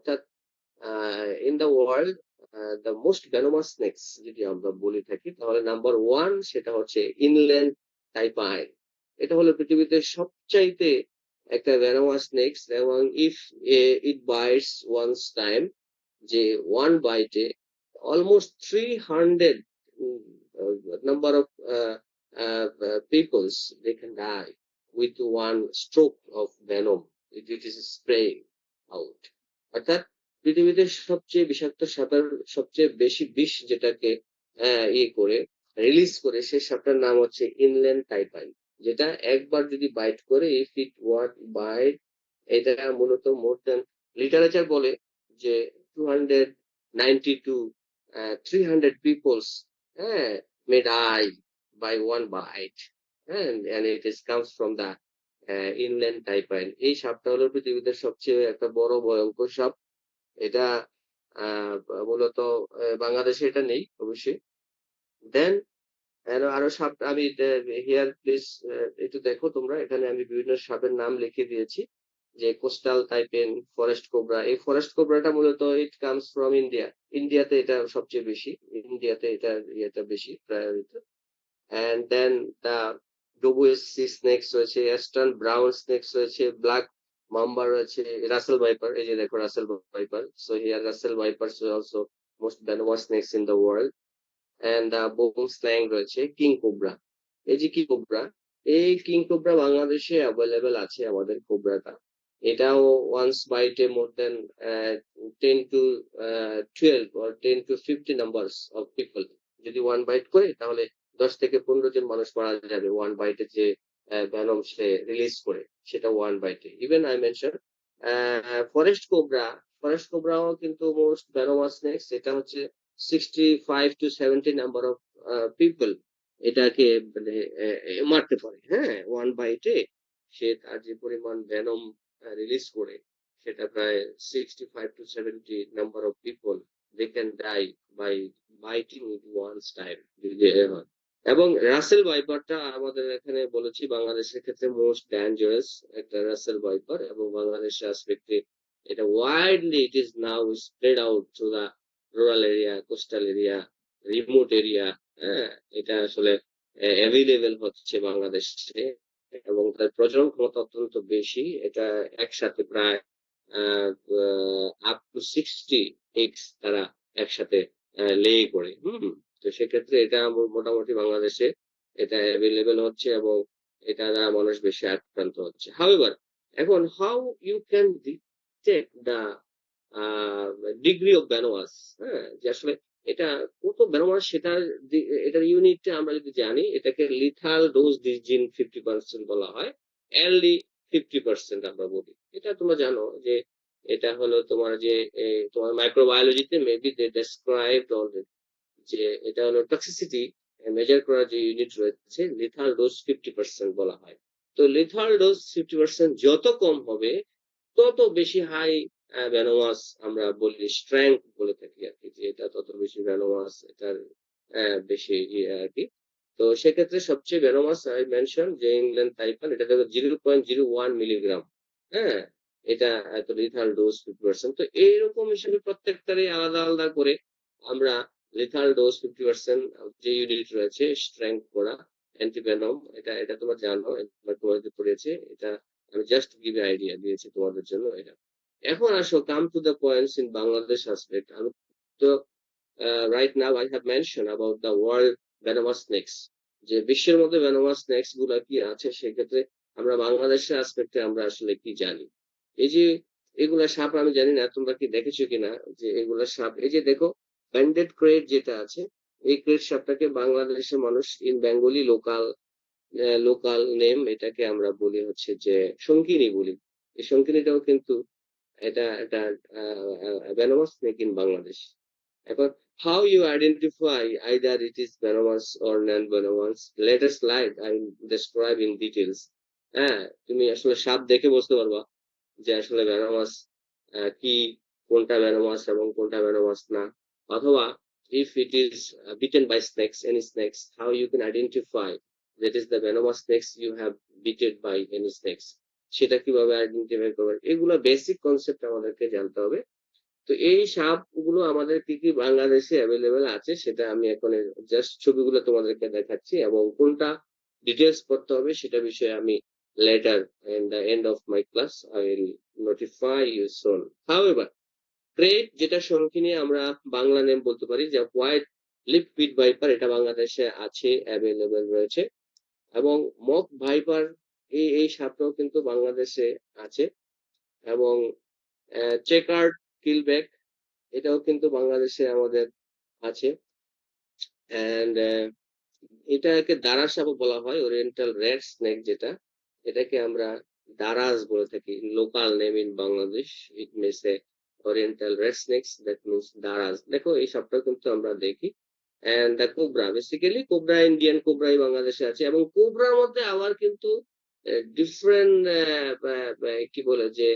অর্থাৎ in the world the most venomous snake's যদি আমরা বলে থাকি তাহলে নাম্বার ওয়ান সেটা হচ্ছে ইনল্যান্ড টাইপাইন। এটা হলো পৃথিবীতে সবচাইতে একটা ভেনোমাস স্নেকস, এবং if it bites once time, যে ওয়ান বাইটে almost 300 number of peoples they can die with one stroke of venom if it is spraying out. অর্থাৎ পৃথিবীতে সবচেয়ে বিষাক্ত সাপের সবচেয়ে বেশি বিষ যেটাকে ইয়ে করে রিলিজ করে সেই সাপটার নাম হচ্ছে ইনল্যান্ড টাইপাইন, যেটা একবার যদি বাইট করে ইফ ইট ওয়াট বাইট, এটা মূলত মোর দেন লিটারেচার বলে যে 290 to 300 peoples may die by one bite, and it is comes from the inland টাইপাইন। এই সাপটা হলো পৃথিবীতে সবচেয়ে একটা বড় ভয়ঙ্কর সাপ। এটা আহ, মূলত বাংলাদেশে এটা নেই অবশ্যই। দেন আরো সাপ আমি হিয়ার প্লিজ একটু দেখো তোমরা, এখানে আমি বিভিন্ন সাপের নাম লিখে দিয়েছি, যে কোস্টাল টাইপেন, ফরেস্ট কোবরা। এই ফরেস্ট কোবরাটা মূলত ইট কামস ফ্রম ইন্ডিয়া। ইন্ডিয়াতে এটা সবচেয়ে বেশি, ইন্ডিয়াতে এটা ইয়েটা বেশি প্রায়োরিত। And then the WSC snakes রয়েছে, এস্টার্ন ব্রাউন স্নেকস রয়েছে, ব্ল্যাক মাম্বা রয়েছে, রাসেল ভাইপার, এই যে দেখো Russell viper. So here Russell vipers also most venomous snakes in the world. And বোম স্ল্যাং রয়েছে, কিং কোবরা। এই যে কিং কোবরা, এই কিং কোবরা বাংলাদেশে অ্যাভেলেবেল আছে আমাদের কোবরাটা। এটাও ওয়ান্স বাইটে more than 10 to 12 or 10 to 50 numbers of people যদি ওয়ান বাইট করে, তাহলে 10 থেকে 15 জন মানুষ মারা যাবে ওয়ান বাইটে, যে ভ্যানম সে রিলিজ করে সেটা ওয়ান বাইটে। Even I mention forest cobra. Forest কোবরাও কিন্তু মোস্ট ভ্যানোমাস স্নেকস। এটা হচ্ছে 65 to 70 নাম্বার অফ পিপল এটাকে মানে মারতে পারে, হ্যাঁ, ওয়ান বাইটে। সে তার যে পরিমাণ ভ্যানম রিলিজ করে সেটা প্রায় 65 to 70 number of people they can die by biting with once time যদি হয়। এবং রাসেল ভাইপারটা আমাদের এখানে বলেছি বাংলাদেশের ক্ষেত্রে মোস্ট ডেঞ্জারাস একটা রাসেল ভাইপার, এবং বাংলাদেশের আসপেক্টে এটা widely it is now spread out to the rural area, coastal area, remote area. হ্যাঁ, এটা আসলে অ্যাভেলেবেল হচ্ছে বাংলাদেশে, এবং তার প্রজনন ক্ষমতা অত্যন্ত বেশি। এটা একসাথে প্রায় আপ টু 60 এক্স তারা একসাথে লে করে। তো সেক্ষেত্রে এটা মোটামুটি বাংলাদেশে এটা অ্যাভেলেবেল হচ্ছে, এবং এটা দ্বারা মানুষ বেশি আক্রান্ত হচ্ছে। হাউএভার, এখন how you can detect the degree of venomous, হ্যাঁ, যে আসলে এটা কত ভ্যানোয়াস সেটার এটার ইউনিটটা আমরা যদি জানি, এটাকে লিথাল ডোজ ডিজিন 50% বলা হয়, এয়ারলি 50% আমরা বলি। এটা তোমরা জানো যে এটা হলো তোমার যে তোমার মাইক্রোবায়োলজিতে মেবি দে ডেসক্রাইবড অলরেডি, যে এটা হলো টক্সিসিটি মেজার করার যে ইউনিট রয়েছে, লিথাল ডোজ 50% বলা হয়। তো লিথাল ডোজ 50% যত কম হবে তত বেশি হাই ভ্যানোমাস আমরা বলি, স্ট্রেংথ বলে থাকি আর কি, যে এটা তত বেশি ভ্যানোমাস, এটার বেশি ইয়ে আর কি। তো সেক্ষেত্রে সবচেয়ে ভ্যানোমাস আই মেনশন যে ইংল্যান্ড টাইপান, এটা দেখো 0.01 মিলিগ্রাম। হ্যাঁ, এটা এত লিথাল ডোজ 50%। তো এইরকম হিসেবে প্রত্যেকটারই আলাদা আলাদা করে আমরা লিথাল ডোজ 50% যে ইউনিট রয়েছে স্ট্রেংথ করা অ্যান্টিভেনম, এটা এটা তোমরা জানো, একবার তোমাদের পড়েছে এটা। আমি জাস্ট গিভ আইডিয়া দিয়েছি তোমাদের জন্য এটা। এখন আসো come to the points in Bangladesh aspect. আমি তো right now I have mention about the world venomous snakes, যে বিশ্বের মধ্যে ভেনোমাস স্নেকস গুলা কি আছে। সেক্ষেত্রে আমরা বাংলাদেশের আসপেক্টে আমরা আসলে কি জানি। এই যে এগুলা সাপ, আমি জানি না তোমরা কি দেখেছো কিনা, যে এগুলা সাপ, এই যে দেখো ব্যান্ডেড ক্রেট যেটা আছে, এই ক্রেট সাপটাকে বাংলাদেশের মানুষ in Bengali local local name এটাকে আমরা বলি হচ্ছে যে শঙ্কিনী বলি। এই শঙ্কিনীটাও কিন্তু এটা এটা venomous snake in বাংলাদেশ। এখন how you identify either it is venomous or non-venomous, let us slide I will describe in details। হ্যাঁ, তুমি আসলে সাপ দেখে বুঝতে পারবা যে আসলে venomous কি, কোনটা venomous এবং কোনটা venomous না। অথবা if it is bitten by snakes, any snakes, how you can identify that is the venomous snakes you have bitten by any snakes, সেটা কিভাবে আইডেন্টিফাই করবেন, এগুলো বেসিক কনসেপ্ট আমাদেরকে জানতে হবে। তো এই সাপগুলো আমাদের কি কি বাংলাদেশে অ্যাভেলেবেল আছে সেটা আমি এখন জাস্ট ছবিগুলো তোমাদেরকে দেখাচ্ছি, এবং কোনটা ডিটেলস পড়তে হবে সেটা বিষয়ে আমি later in the end of my class I will notify you soon. However, krait যেটা সংখ্যিনে আমরা বাংলা নেম বলতে পারি, যে হোয়াইট লিপ পিট ভাইপার, এটা বাংলাদেশে আছে, অ্যাভেলেবেল রয়েছে। এবং মক ভাইপার, এই সাপটাও কিন্তু বাংলাদেশে আছে। এবং চেকার্ড কিলব্যাক, এটাও কিন্তু বাংলাদেশে আমাদের আছে। অ্যান্ড এটাকে দারাস সাপও বলা হয়, ওরিয়েন্টাল রেড স্নেক যেটা, এটাকে আমরা দারাস বলে থাকি। Local name in Bangladesh it means a oriental red snakes, that means daras. দেখো এই সাপটা কিন্তু আমরা দেখি। And the cobra, basically cobra, Indian কোবরাই বাংলাদেশে আছে। এবং কোবরার মধ্যে আবার কিন্তু ডিফারেন্ট কি বলে যে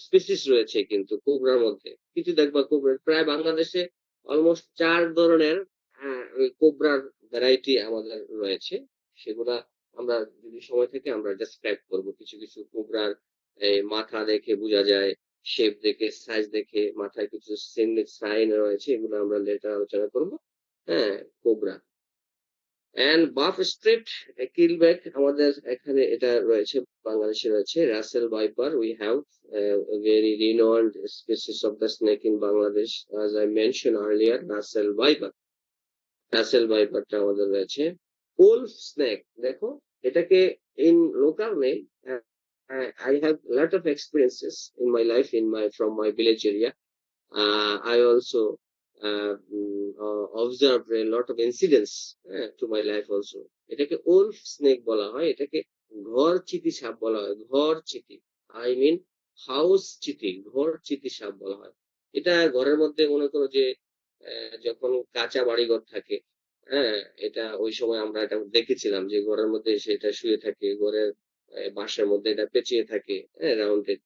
স্পিসিস রয়েছে কিন্তু কোবরার মধ্যে। কিছু দেখবা কোবরা প্রায় বাংলাদেশে অলমোস্ট 4 ধরনের ওই কোবরার ভ্যারাইটি আমাদের রয়েছে। সেগুলা আমরা যদি সময় থেকে আমরা ডেসক্রাইব করবো। কিছু কিছু কোবরার মাথা দেখে বোঝা যায়, শেপ দেখে, সাইজ দেখে, মাথায় কিছু সাইন রয়েছে, এগুলো আমরা লেটার আলোচনা করবো। হ্যাঁ, cobra and buff striped keelback আমাদের এখানে এটা রয়েছে, বাংলাদেশে রয়েছে। Russell viper, we have very renowned species of the snake in Bangladesh, as I mentioned earlier, Russell viper. Russell ভাইপারটা আমাদের রয়েছে। উলফ স্নেক, দেখো এটাকে in local name, I have a lot of experiences in my life in my from my village area. I also observed a lot of incidents to my life also. এটাকে Wolf snake বলা হয়, এটাকে ঘর চিতি সাপ বলা হয়। ঘর চিতি, আই মিন হাউস চিতি, ঘর চিতি সাপ বলা হয়। এটা ঘরের মধ্যে মনে করো যে যখন কাঁচা বাড়িঘর থাকে, হ্যাঁ, এটা ওই সময় আমরা এটা দেখেছিলাম যে ঘরের মধ্যে এসে এটা শুয়ে থাকে, ঘরের বাসার মধ্যে এটা পেঁচিয়ে থাকে, হ্যাঁ, রাউন্ডেড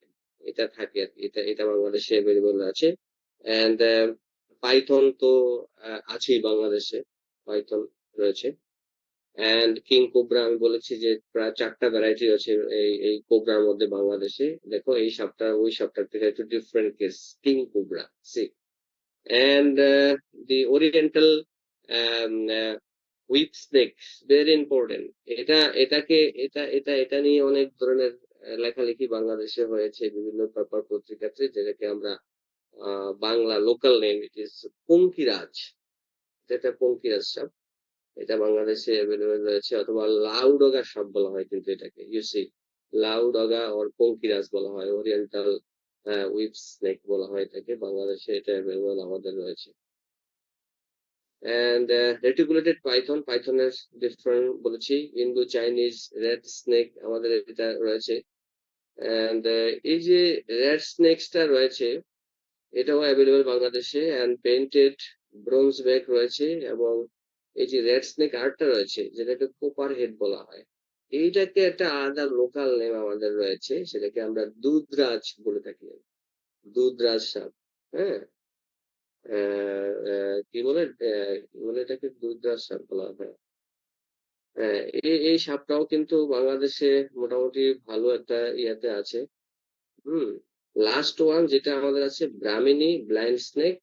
এটা থাকে আর কি। এটা বাংলাদেশে অ্যাভেলেবল আছে। এন্ড পাইথন তো আছেই বাংলাদেশে, পাইথন রয়েছে। এন্ড কিং কোবরা আমি বলেছি যে প্রায় 4টা ভ্যারাইটি আছে এই কোবরার মধ্যে বাংলাদেশে। দেখো এই সাপটা ওই সাপটার থেকে একটু ডিফারেন্ট কেস, কিং কোবরা সি। And the oriental whip snake, very important. এটা নিয়ে অনেক ধরনের লেখালেখি বাংলাদেশে হয়েছে বিভিন্ন পেপার পত্রিকাতে, যেটাকে আমরা Bangla local name it is Pankiraj, যেটা পঙ্কিরাজ সাপ, এটা বাংলাদেশে অ্যাভেলেবেল রয়েছে। অথবা লাউডগা সাপ বলা হয় কিন্তু এটাকে, ইউসি লাউডগা ওর পঙ্কিরাজ বলা হয়, ওরিয়েন্টাল হুইপ স্নেক বলা হয় এটাকে, বাংলাদেশে এটা অ্যাভেলেবেল আমাদের রয়েছে। এন্ড রেটিকুলেটেড পাইথন, পাইথনের ডিফারেন্ট বলেছি। ইন্দো চাইনিজ রেড স্নেক আমাদের এটা রয়েছে। এন্ড এই যে রেড স্নেকসটা রয়েছে, এটাও অ্যাভেলেবেল বাংলাদেশে। এন্ড পেইন্টেড ব্রোঞ্জ ব্যাক রয়েছে। এবং এই যে রেড স্নেক আর্টটা রয়েছে, যেটাকে কোপার হেড বলা হয়, এইটাকে একটা আলাদা লোকাল নেম আমাদের রয়েছে, সেটাকে আমরা দুধরাজ বলে থাকি। দুধরাজ সাপ, হ্যাঁ, কি বলে এটাকে দুধরাজ সাপ বলা হয়। হ্যাঁ, এই সাপটাও কিন্তু বাংলাদেশে মোটামুটি ভালো একটা ইয়াতে আছে। হুম। লাস্ট ওয়ান যেটা আমাদের আছে, ব্রাহ্মিনী ব্লাইন্ড স্নেক।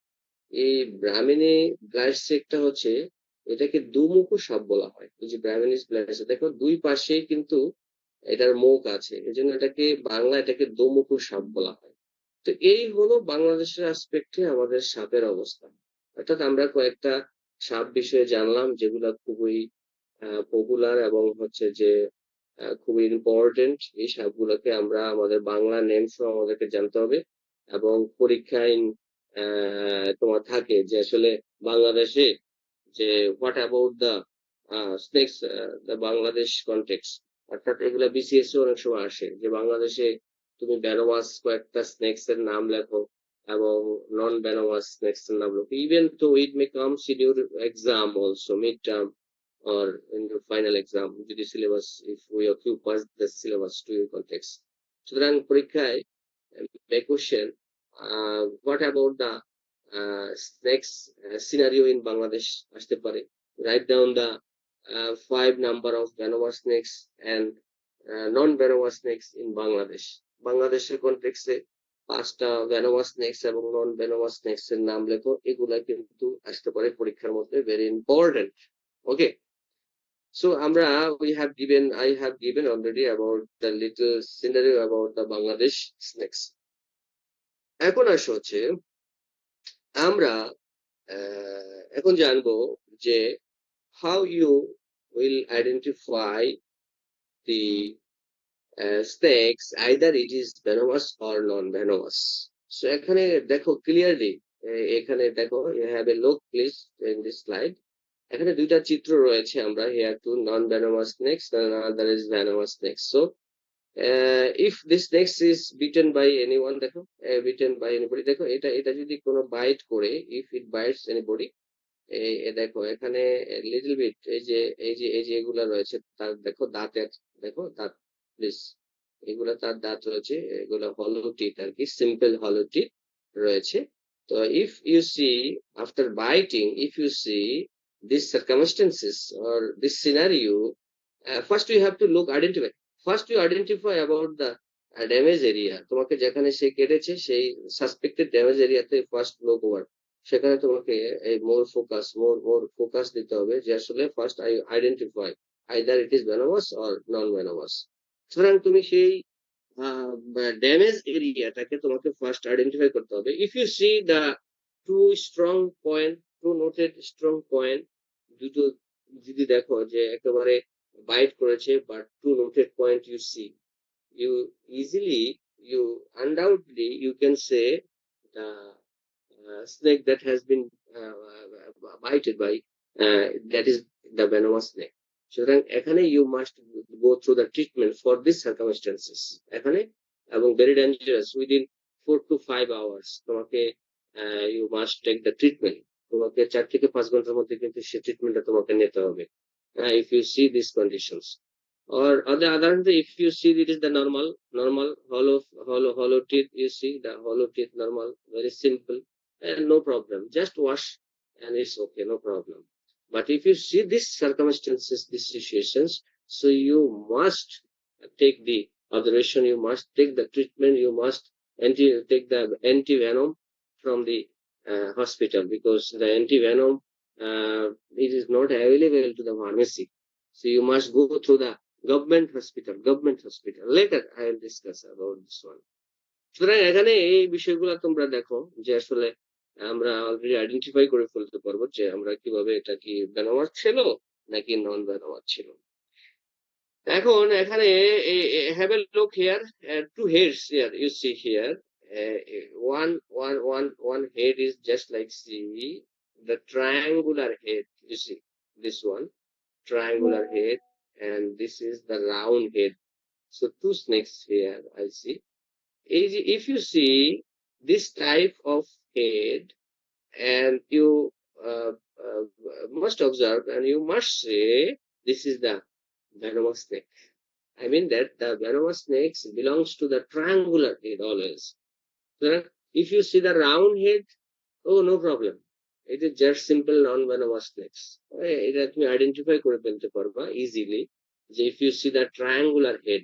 এই ব্রাহ্মিনী ব্লাইন্ড স্নেকটা হচ্ছে, এটাকে দুমুখো সাপ বলা হয়। এই যে ব্রাহ্মিনী ব্লাইন্ড স্নেক, দেখো দুই পাশেই কিন্তু এটার মুখ আছে, এই জন্য এটাকে দোমুখো সাপ বলা হয়। তো এই হলো বাংলাদেশের আসপেক্টে আমাদের সাপের অবস্থা। অর্থাৎ আমরা কয়েকটা সাপ বিষয়ে জানলাম, যেগুলা খুবই পপুলার এবং হচ্ছে যে খুবই ইম্পর্টেন্ট। এই সাপগুলোকে আমরা আমাদের বাংলা নেম সহ আমাদেরকে জানতে হবে। এবং পরীক্ষায় তোমার থাকে যে আসলে বাংলাদেশে যে what about the snakes, the Bangladesh context, অর্থাৎ এগুলা বিসিএস অনেক সময় আসে যে বাংলাদেশে তুমি ভ্যানোমাস কয়েকটা স্নেক্স এর নাম লেখো এবং নন ভ্যানোমাস স্নেক্স এর নাম লেখো। Even though it may comes in your exam also, mid term or in your final exam, যদি syllabus, if we if you pass the syllabus to your context, সুতরাং পরীক্ষায় may question what about the next scenario in Bangladesh আসতে পারে। write down the 5 number of venomous snakes and non venomous snakes in Bangladesh, বাংলাদেশের কনটেক্সটে 5টা venomous snakes এবং নন venomous snake's এর নাম লেখো, এগুলা কিন্তু আসতে পারে পরীক্ষার মধ্যে, ভেরি ইম্পর্টেন্ট। ওকে, সো আমরা I have given already about the little scenario about the Bangladesh snakes. এখন আসো হচ্ছে আমরা এখন জানবো যে how you will identify the snakes, either it is venomous or non-venomous. So এখানে দেখো ক্লিয়ারলি, এখানে দেখো, you have a look please in this slide. এখানে দুইটা চিত্র রয়েছে, আমরা here two non-venomous snakes and another is venomous snakes. So if this snake is bitten by anyone, দেখো bitten by anybody, দেখো এটা এটা যদি কোনো বাইট করে, if it bites anybody, দেখো এখানে লিটল বিট, এই যে এগুলা রয়েছে তার, দেখো দাঁতের, দেখো দাঁত প্লিজ, এগুলা তার দাঁত রয়েছে, এগুলা হলো টিথ আর কি, সিম্পল হলো টিথ রয়েছে। তো if you see after biting, if you see this circumstances or this scenario, first you have to look identify, first you identify about the damage area. তোমাকে যেখানে সে কেটেছে সেই সাসপেক্টেড ড্যামেজ এরিয়াতে ফার্স্ট লুক ওভার, সেখানে তোমাকে এই more focus দিতে হবে যে আসলে first I identify either it is venomous or non venomous. সুতরাং তুমি সেই ড্যামেজ এরিয়াটাকে তোমাকে ফার্স্ট আইডেন্টিফাই করতে হবে। If you see the two strong point, two noted strong point, দুটো যদি দেখো যে একেবারে বাইট করেছে, but two noted point you see, you easily, you undoubtedly you can say the snake that has been bited by, that is the venomous snake. সুতরাং এখানে you must go through the treatment for these circumstances এখানে, এবং very dangerous, within 4 to 5 hours তোমাকে you must take the treatment, তোমাকে 4 থেকে 5 ঘন্টার মধ্যে কিন্তু সেই ট্রিটমেন্টটা তোমাকে নিতে হবে if you see these conditions. Or on the other hand, if you see it is the normal hollow teeth, you see the hollow teeth normal, very simple, and no problem. Just wash and it's okay, no problem. But if you see these circumstances, these situations, so you must take the observation, you must take the treatment, you must take the anti venom from the hospital, because the anti venom it is not available to the pharmacy. So you must go through the government hospital. Later I will discuss about this one. সুতরাং এখানে এই বিষয়গুলো তোমরা দেখো যে আসলে আমরা already identify করে ফেলতে পারবো যে আমরা কিভাবে এটা কি ভেনোমাস ছিল নাকি নন ভেনোমাস ছিল। এখন এখানে have a look here, two heads here you see here, one head is just like see the triangular head, you see this one triangular head, and this is the round head. So two snakes here I see. If you see this type of head, and you uh, uh, must observe and you must say this is the venomous snake. I mean that the venomous snakes belongs to the triangular head always. So if you see the round head, oh no problem, it is just simple non-venomous snakes. এটা তুমি identify করে ফেলতে পারবা easily যে if you see the triangular head,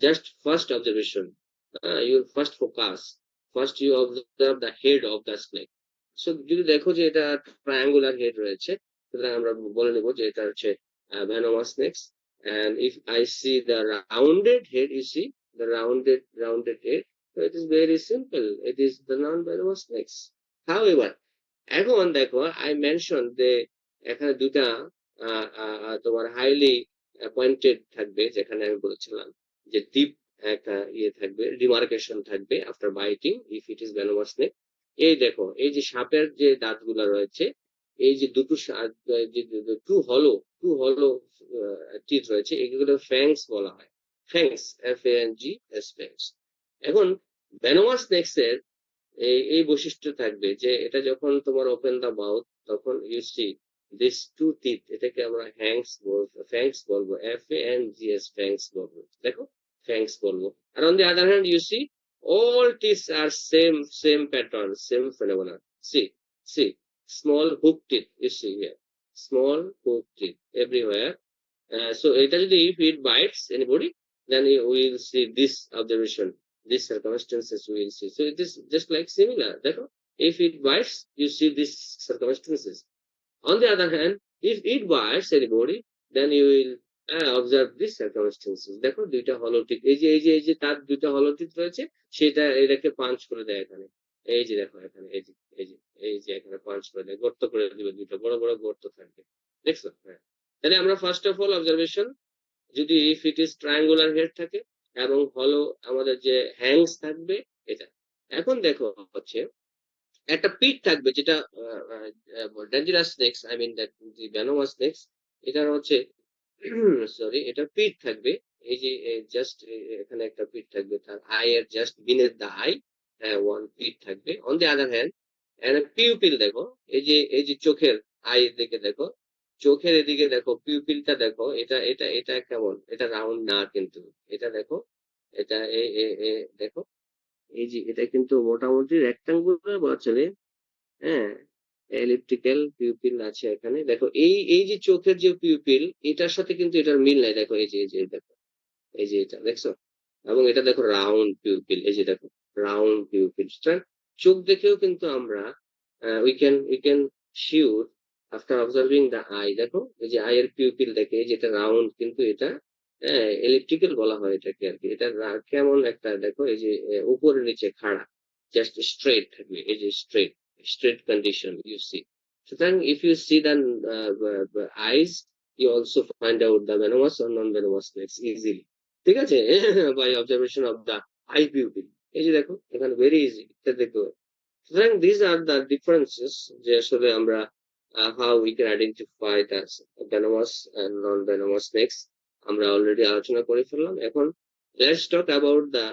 just first observation, your first focus, first you observe the head of the snake. So যদি দেখো যে এটা ট্রায়াঙ্গুলার হেড রয়েছে, সুতরাং আমরা বলে নেব যে এটা হচ্ছে venomous snakes. And if I see the rounded head, you see the rounded head, so it is very simple, it is the non-venomous snakes. However, এখন দেখো আই মেনশন যে এখানে দুটা তোমার হাইলি পয়েন্টেড থাকবে, যেখানে আমি বলেছিলাম যে ডিপ একটা ইয়ে থাকবে, ডিমার্কেশন থাকবে after biting if it is venomous snake. এই দেখো এই যে সাপের যে দাঁতগুলো রয়েছে, এই যে দুটো টু হলো টিথ রয়েছে, এগুলো ফ্যাংস বলা হয়, ফ্যাংস, FANGS, ফ্যাংস। এখন ভেনোমাস স্নেকস এর এই বৈশিষ্ট্য থাকবে যে এটা যখন তোমার ওপেন দা মাউথ, তখন you see this two teeth, এটাকে আমরা ফ্যাংস বলবো, FANGS, ফ্যাংস বলবো, দেখো ফ্যাংস বলবো। আর on the other hand you see all teeth are same pattern, same phenomena. See small hook teeth, you see here small hook teeth everywhere. So এটা যদি if it bites anybody, then we will see this observation, these circumstances we will see. So it is just like similar. Therefore, if it bites, you see these circumstances. On the other hand, if it bites anybody, then you will observe these circumstances. দেখো দুইটা হলোটিক, এই যে তার দুইটা হলোটিক রয়েছে, সেটা এটাকে punch করে দেয় এখানে। এই যে দেখো এখানে, এই যে এখানে পাঞ্চ করে দেয়, গর্ত করে দিবে, দুইটা বড় বড় গর্ত থাকবে। দেখছো? হ্যাঁ। তাহলে আমরা ফার্স্ট অফ অল অবজারভেশন, যদি if it is triangular head থাকে এবং হলো আমাদের যে হ্যাংস থাকবে এটা। এখন দেখো হচ্ছে একটা পিট থাকবে, যেটা dangerous snakes, I mean that the venomous snakes, এটার হচ্ছে সরি, এটা পিট থাকবে। এই যে জাস্ট এখানে একটা পিট থাকবে, তার আই এর just beneath the eye one pit থাকবে। On the other hand pupil দেখো, এই যে চোখের আই দিকে দেখো, চোখের এদিকে দেখো, পিউপিলটা দেখো, এটা কেমন, এটা রাউন্ড না কিন্তু, এটা দেখো, এটা দেখো, এই যে এটা কিন্তু মোটামুটি রেক্টাঙ্গুলার বলা চলে। হ্যাঁ, এলিপ্টিক্যাল পিউপিল আছে এখানে। দেখো এই যে চোখের যে পিউপিল, এটার সাথে কিন্তু এটার মিল নাই। দেখো এই যে দেখো, এই যে এটা দেখছো, এবং এটা দেখো রাউন্ড পিউপিল, এই যে দেখো রাউন্ড পিউপিল। চোখ দেখেও কিন্তু আমরা we can sure after observing the I. দেখো এই যে আই এর পিউপিল দেখে, এই যে এটা রাউন্ড, কিন্তু এটা এলিপ্টিক্যাল বলা হয় এটাকে আর কি। এটা কেমন একটা দেখো, এই যে উপরে নিচে খাড়া, জাস্ট স্ট্রেট থাকবে, এই যে স্ট্রেট কন্ডিশন ইউ সি। সুতরাং if you see the eyes, you also find out the venomous or non-venomous snakes easily. ঠিক আছে? by observation of the eye pupil. এই যে দেখো এখানে ভেরি ইজি, এটা দেখতে পাবে। সুতরাং দিস আর দ্য ডিফারেন্সেস, যে আসলে আমরা how we can identify the venomous and non-venomous snakes আমরা অলরেডি আলোচনা করে ফেললাম। এখন let's talk about the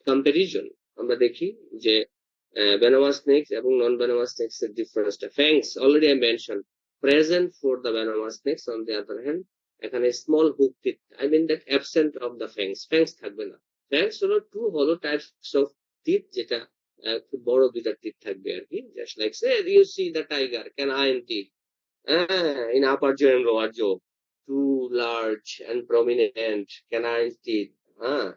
comparison. আমরা দেখি যে venomous snakes এবং non-venomous snakes এর ডিফারেন্সটা। Fangs already I mention present for the venomous snakes. On the other hand, এখানে small hook teeth, I mean that absent of the fangs, fangs থাকবে না। Fangs হলো টু হলো টাইপস অফ টিথ, যেটা খুব বড় দুইটা টিথ থাকবে আর কি। Just like say you see the tiger canine teeth in upper jaw and lower jaw, two large and prominent canine teeth. হ্যাঁ,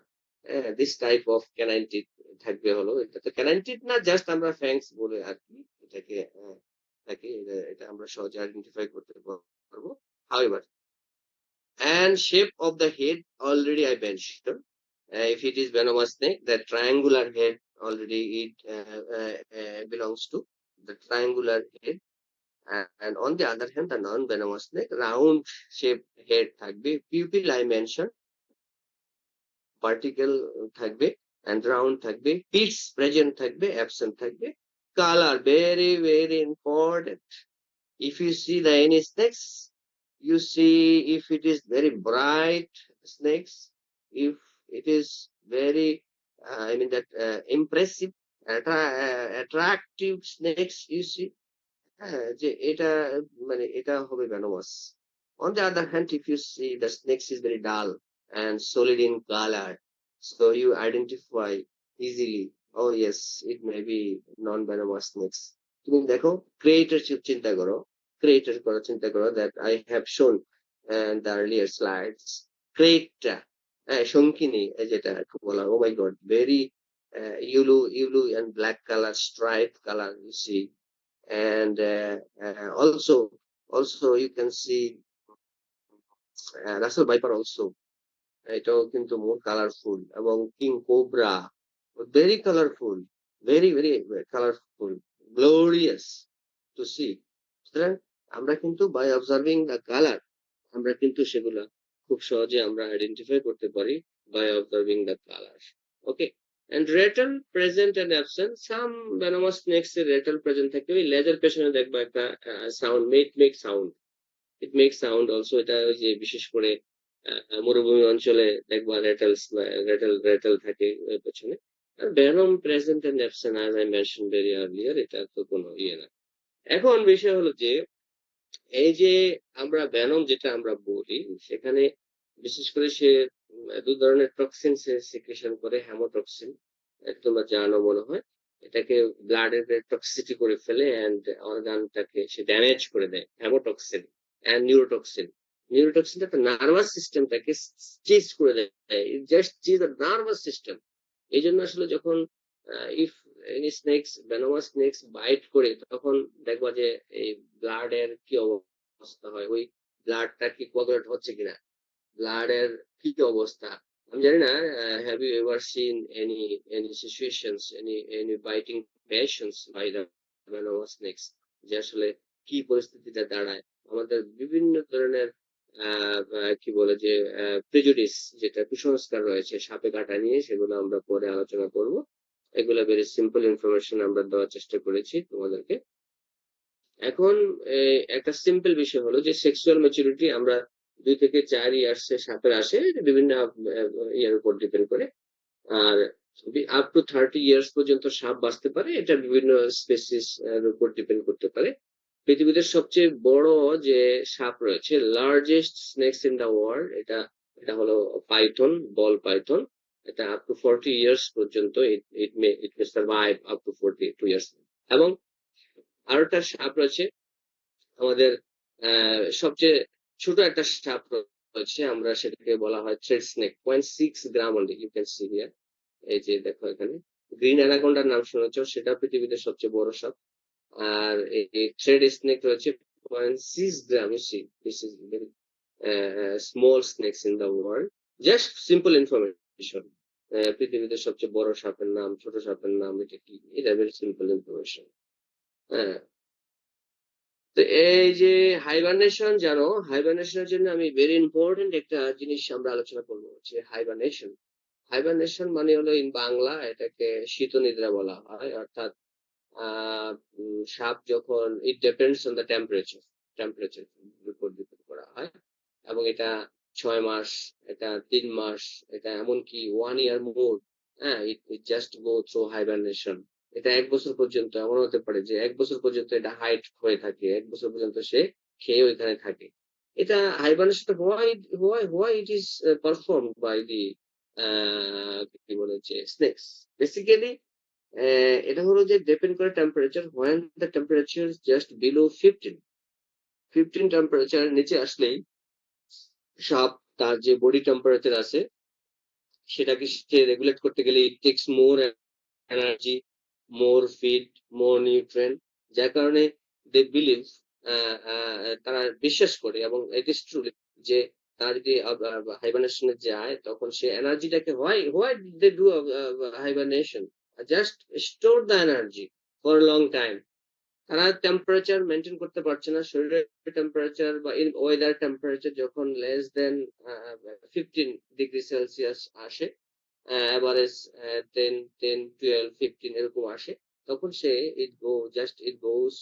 this type of canine teeth থাকবে হলো। এটা তো canine teeth না, জাস্ট আমরা ফ্যাংস বলে আর কি এটাকে এটা আমরা সহজে আইডেন্টিফাই করতে পারবো। However, and shape of the head already I mentioned. If it is venomous snake, the triangular head already it belongs to the triangular head. And on the other hand, the non-venomous snake, round shaped head থাকবে, pupil I mentioned, vertical থাকবে and round থাকবে, pits present থাকবে, absent থাকবে, color very very important. If you see the any snakes, you see if it is very bright snakes, if it is very I mean that impressive, attractive snakes, you see যে এটা মানে এটা হবে venomous. On the other hand, if you see the snakes is very dull and solid in color, so you identify easily, oh yes, it may be non-venomous snakes. তুমি দেখো creator চিন্তা করো, creator করার চিন্তা করো, that I have shown the earlier slides. ক্রেটটা, শঙ্কিনী, যেটা বলা, oh my god, very yellow and black color, striped color, you see. And also you can see Russell Viper also, এটাও কিন্তু মোর কালারফুল, এবং king cobra very colourful, very very colourful, glorious to see. সুতরাং আমরা কিন্তু by observing the colour আমরা কিন্তু সেগুলা খুব সহজে আমরা আইডেন্টিফাই করতে পারি by observing the colour. Okay, and rattle present and absent. Some venomous snakes এর rattle present থাকে, ওই লেজের পেছনে দেখবা একটা sound, make sound, it make sound also. এটা ওই যে বিশেষ করে মরুভূমি অঞ্চলে দেখবা রেটেল থাকে ওর পেছনে। আর venom present and absent, as I mentioned very earlier, এটা তো কোনো ইয়ে না। এখন বিষয় হলো যে এই যে আমরা ভ্যানম যেটা আমরা বলি, সেখানে বিশেষ করে সে দু ধরনের টক্সিন সে সিক্রেশন করে, হেমোটক্সিন, তোমরা জানো মনে হয়। এটাকে ব্লাডের টক্সিসিটি করে ফেলে এন্ড অর্গানটাকে সে ড্যামেজ করে দেয়, হেমোটক্সিন এন্ড নিউরোটক্সিন। নিউরোটক্সিনটা তো নার্ভাস সিস্টেমটাকে চিজ করে দেয়, it just seize the nervous system. এই জন্য আসলে যখন if any snakes venomous snakes bite করে তখন দেখবা যে এই ব্লাড এর কি অবস্থা হয়, ওই ব্লাডটা কি কোয়াগুলেট হচ্ছে কিনা, ব্লাড এর কি অবস্থা। আমি জানি না, have you ever seen any situations, any biting patients by the venomous snakes, যে আসলে কি পরিস্থিতিটা দাঁড়ায়। আমাদের বিভিন্ন ধরনের কি বলে যে প্রেজুডিস, যেটা কুসংস্কার রয়েছে সাপে কাটা নিয়ে, সেগুলো আমরা পরে আলোচনা করব। এগুলো ভেরি সিম্পল ইনফরমেশন আমরা দেওয়ার চেষ্টা করেছি তোমাদেরকে। এখন একটা সিম্পল বিষয় হলো যে সেক্সুয়াল ম্যাচুরিটি আমরা 2 থেকে 4 ইয়ার্স এ সাপের আসে, এটা বিভিন্ন ইয়ার উপর ডিপেন্ড করে। আর আপ টু 30 ইয়ার্স পর্যন্ত সাপ বাঁচতে পারে, এটা বিভিন্ন স্পেসিস এর উপর ডিপেন্ড করতে পারে। পৃথিবীতে সবচেয়ে বড় যে সাপ রয়েছে, largest snakes in the world, এটা এটা হলো পাইথন, বল পাইথন। এটা আপ টু 40 ইয়ার্স পর্যন্ত it may survive up to 42 years. এবং আরো একটা সাপ রয়েছে আমাদের, সবচেয়ে ছোট একটা সাপ রয়েছে, আমরা সেটাকে বলা হয় thread snake, 0.6 gram only, you can see here. এই যে দেখো এখানে গ্রিন অ্যানাকোন্ডার নাম শুনেছো, সেটা পৃথিবীতে সবচেয়ে বড় সাপ। আর এই থ্রেড স্নেক রয়েছে 0.6 gram. This is very small snakes in the world. Just simple information, পৃথিবীতে সবচেয়ে বড় সাপের নাম, ছোট সাপের নাম, এটা কি, এটা ভেরি সিম্পল ইনফরমেশন। হ্যাঁ, তো এই যে হাইবারনেশন, জানো হাইবারনেশনের জন্য আমি ভেরি ইম্পর্টেন্ট একটা জিনিস আমরা আলোচনা করবো, যে হাইবারনেশন। হাইবারনেশন মানে হলো ইন বাংলা এটাকে শীত নিদ্রা বলা হয়, অর্থাৎ সাপ যখন, it depends on the temperature, temperature উপর ডিপেন্ড করা হয়। এবং এটা 6 মাস, এটা 3 মাস, এটা এমনকি 1 ইয়ার মোর। হ্যাঁ, it just go through hibernation. এটা 1 বছর পর্যন্ত এমন হতে পারে যে 1 বছর পর্যন্ত এটা হাইট হয়ে থাকে, 1 বছর পর্যন্ত সে খেয়ে ওইখানে থাকে। এটা hibernation, why it is perform by the কি বলে যে স্নেকস। বেসিক্যালি এটা হলো যে ডিপেন্ড করে temperature, when the temperature just below 15 temperature নিচে আসলেই সাপ তার যে বডি টেম্পারেচার আছে সেটাকে সে রেগুলেট করতে গেলে it takes more energy, more feed, more nutrient. যার কারণে দে বিলিভ, তারা বিশ্বাস করে, এবং ইট ইজ ট্রু, যে তার যদি হাইবারনেশনে যায় তখন সে এনার্জিটাকে, why they do hibernation, just store the energy for long time. তারা টেম্পারেচার মেনটেন করতে পারছে না, শরীরের টেম্পারেচার বা ওয়েদার টেম্পারেচার যখন লেস দেন 15 ডিগ্রি সেলসিয়াস আসে, এভারেজ 10, 10, 12, 15 এরকম আসে, তখন সে it goes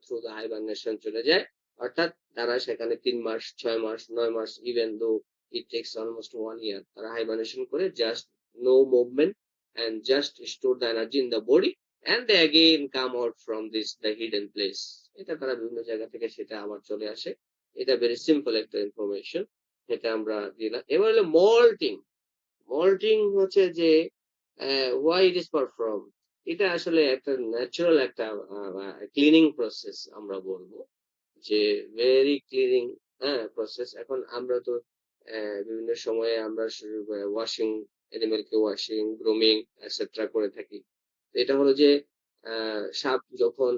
through the hibernation চলে যায়। অর্থাৎ তারা সেখানে 3 মাস, 6 মাস, 9 মাস, even though it takes almost 1 ইয়ার, তারা হাইবারনেশন করে, just no movement, and just store the energy in the body, and they again come out from this the hidden place. এটা তারা বিভিন্ন জায়গা থেকে সেটা আবার চলে আসে। এটা ভেরি সিম্পল একটা ইনফরমেশন, এটা আমরা দিলাম। এবার হলো মল্টিং। মল্টিং হচ্ছে যে হোয়াই ইট ইজ পারফর্ম। এটা আসলে একটা ন্যাচারাল একটা ক্লিনিং প্রসেস আমরা বলবো, যে ভেরি ক্লিনিং প্রসেস। এখন আমরা তো বিভিন্ন সময়ে আমরা ওয়াশিং, এনিমেলকে ওয়াশিং, গ্রুমিং এটসেট্রা করে থাকি। এটা হলো যে সাপ যখন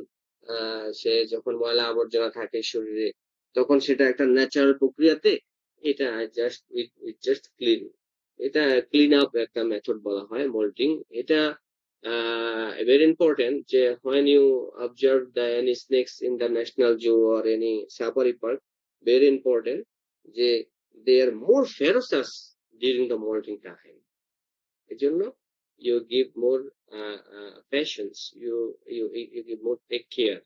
সে যখন ময়লা আবর্জনা থাকে শরীরে, তখন সেটা একটা ন্যাচারাল প্রক্রিয়াতে এটা জাস্ট ক্লিন, এটা ক্লিন আপ একটা মেথড বলা হয় মল্টিং। এটা very important যে when you observe the any snakes in the national zoo or any safari park, very important যে they are more ferocious during the molting time. এজন্য you give more patience, you give more take care,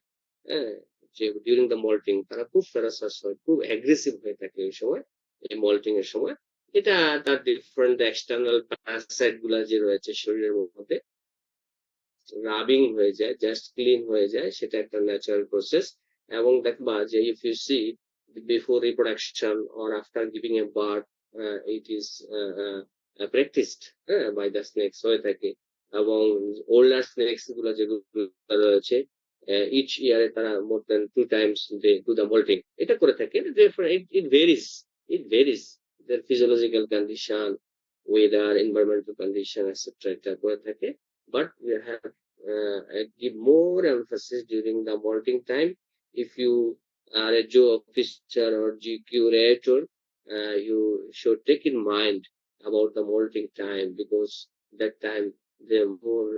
হ্যাঁ, যে during the moulting তারা খুব ফেরাসাস হয়, খুব aggressive হয়ে থাকে এই সময়, এই মল্টিং এর সময়। এটা তার ডিফারেন্ট এক্সটার্নাল প্যারাসাইট গুলা যে রয়েছে শরীরের মধ্যে, রাবিং হয়ে যায়, জাস্ট ক্লিন হয়ে যায়, সেটা একটা ন্যাচারাল প্রসেস। এবং দেখবা যে if you see before reproduction or after giving a birth, it is practised by the snakes হয়ে থাকে। এবং ওল্ডার স্নেকস গুলো যেগুলো রয়েছে, ইচ ইয়ারে তারা more than 2 times they do the moulting, এটা করে থাকে। It varies, it varies, their physiological condition, weather, environmental condition, etc. এটা করে থাকে, but we have give more emphasis during the molting time. If you are a Joe officer or curator, you should take in mind about the molting time, because that time they more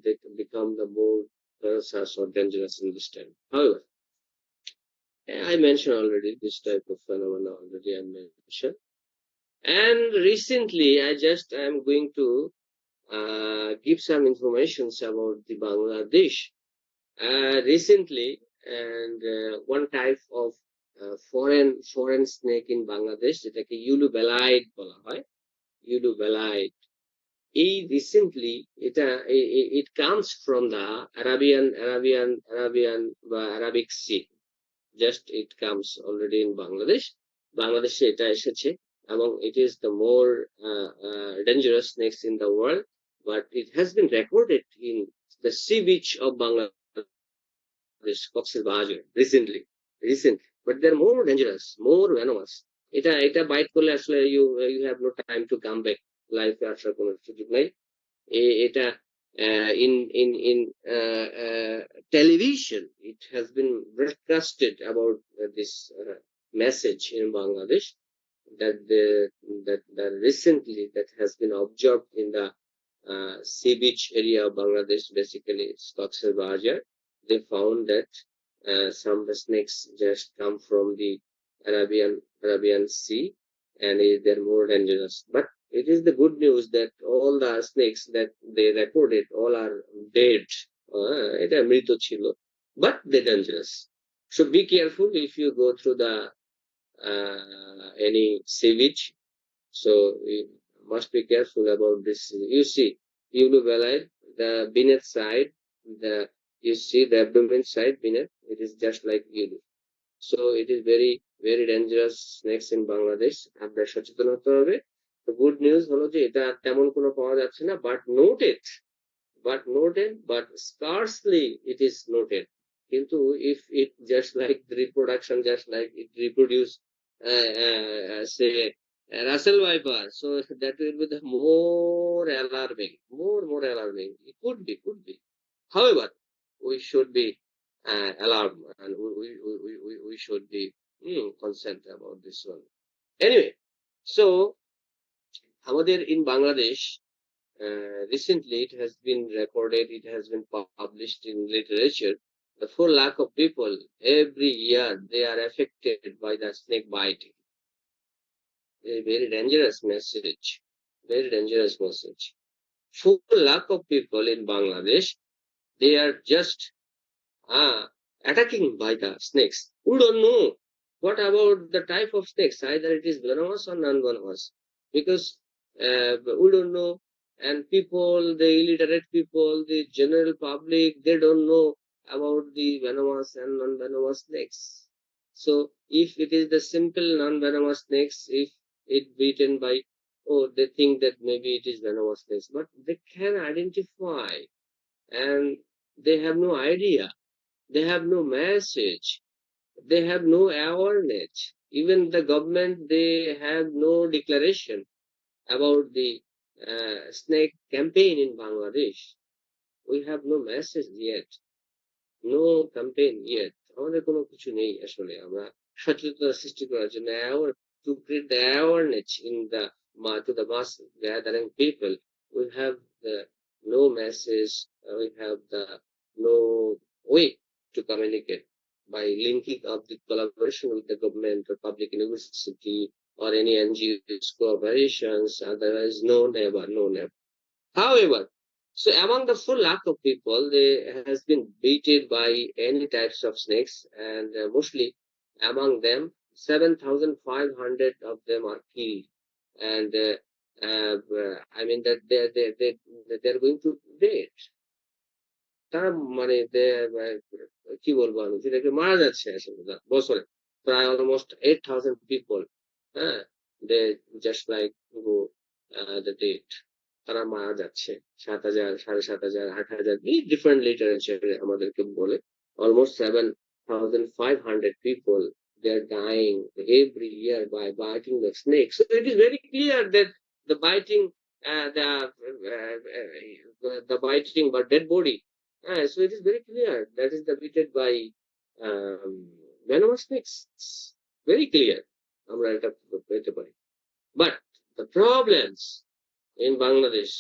they become the more dangerous or dangerous in this time. However, I mentioned already this type of phenomena already I mentioned. And recently, I'm going to give some informations about the Bangladesh. Recently, and one type of foreign snake in Bangladesh, যেটাকে ইউলু blight বলা হয়, ইউলু blight. এই recently এটা it comes from the Arabian বা Arabic Sea. Just it comes already in Bangladesh. বাংলাদেশে এটা এসেছে, এবং it is the more dangerous snakes in the world, but it has been recorded in the sea beach of Bangladesh, Cox's Bazar, recent, but they're more dangerous, more venomous. এটা byte করলে আসলে you have no time to come back, লাইফে আসার কোনো সুযোগ নাই। এটা in television it has been broadcasted about this message in Bangladesh, that that recently that has been observed in the sea beach area of Bangladesh, basically Cox's Bazar. They found that some of the snakes just come from the Arabian Sea, and they're more dangerous. But it is the good news that all the snakes that they recorded all are dead. এটা মৃত ছিল, but they're dangerous. So be careful if you go through the any sewage. So you must be careful about this. You see, Ulu Belite, the beneath side, you see the abdomen side beneath, it is just like Ulu. So it is very dangerous snakes in Bangladesh. আপনার সচেতন হতে হবে। তো good news হলো যে এটা তেমন কোনো পাওয়া যাচ্ছে না, but scarcely it is noted. কিন্তু if it just like the reproduction, just like it reproduce say Russell Viper, so that will be the more alarming, more alarming. It could be. However, we should be alarmed, and we should be concerned about this one. Anyway, so আমাদের in Bangladesh, recently it has been recorded, it has been published in literature, the 4 lakh of people every year they are affected by the snake biting. A very dangerous message, 4 lakh of people in Bangladesh, they are just attacking by the snakes. We don't know what about the type of snakes, either it is venomous or non-venomous, because we don't know. And people, the illiterate people, the general public, they don't know about the venomous and non-venomous snakes. So if it is the simple non-venomous snakes, if it bitten by, they think that maybe it is venomous snakes, but they can identify, and they have no idea, they have no message, they have no awareness. Even the government, they have no declaration about the snake campaign in Bangladesh. We have no message yet, no campaign yet. আমাদের কোনো কিছু নেই আসলে। আমরা সচেতনতা সৃষ্টি করার জন্য to create the awareness in the to the mass gathering people, we have the no message, we have the no way to communicate by linking up the collaboration with the government or public university or any NGOs cooperations. Otherwise, no, never. However, so among the 4 lakh of people, they has been beaten by any types of snakes, and mostly among them 7,500 of them are killed, and I mean that they're going to dead. তারা মানে কি বলবো আমি, যেটাকে মারা যাচ্ছে আসলে বছরে প্রায় অলমোস্ট 8,000 people, হ্যাঁ, they just like go the date, তারা মারা যাচ্ছে। 7,000, 7,500, 8,000, ডিফারেন্ট লিটারেচারে আমাদেরকে বলে almost 7,500 people, they are dying every year by biting the snake. So it is very clear that the biting, the biting but dead body. So it is very clear that is the bitten by venomous snakes. Very clear. আমরা এটা পেতে পারি। But the problems in Bangladesh,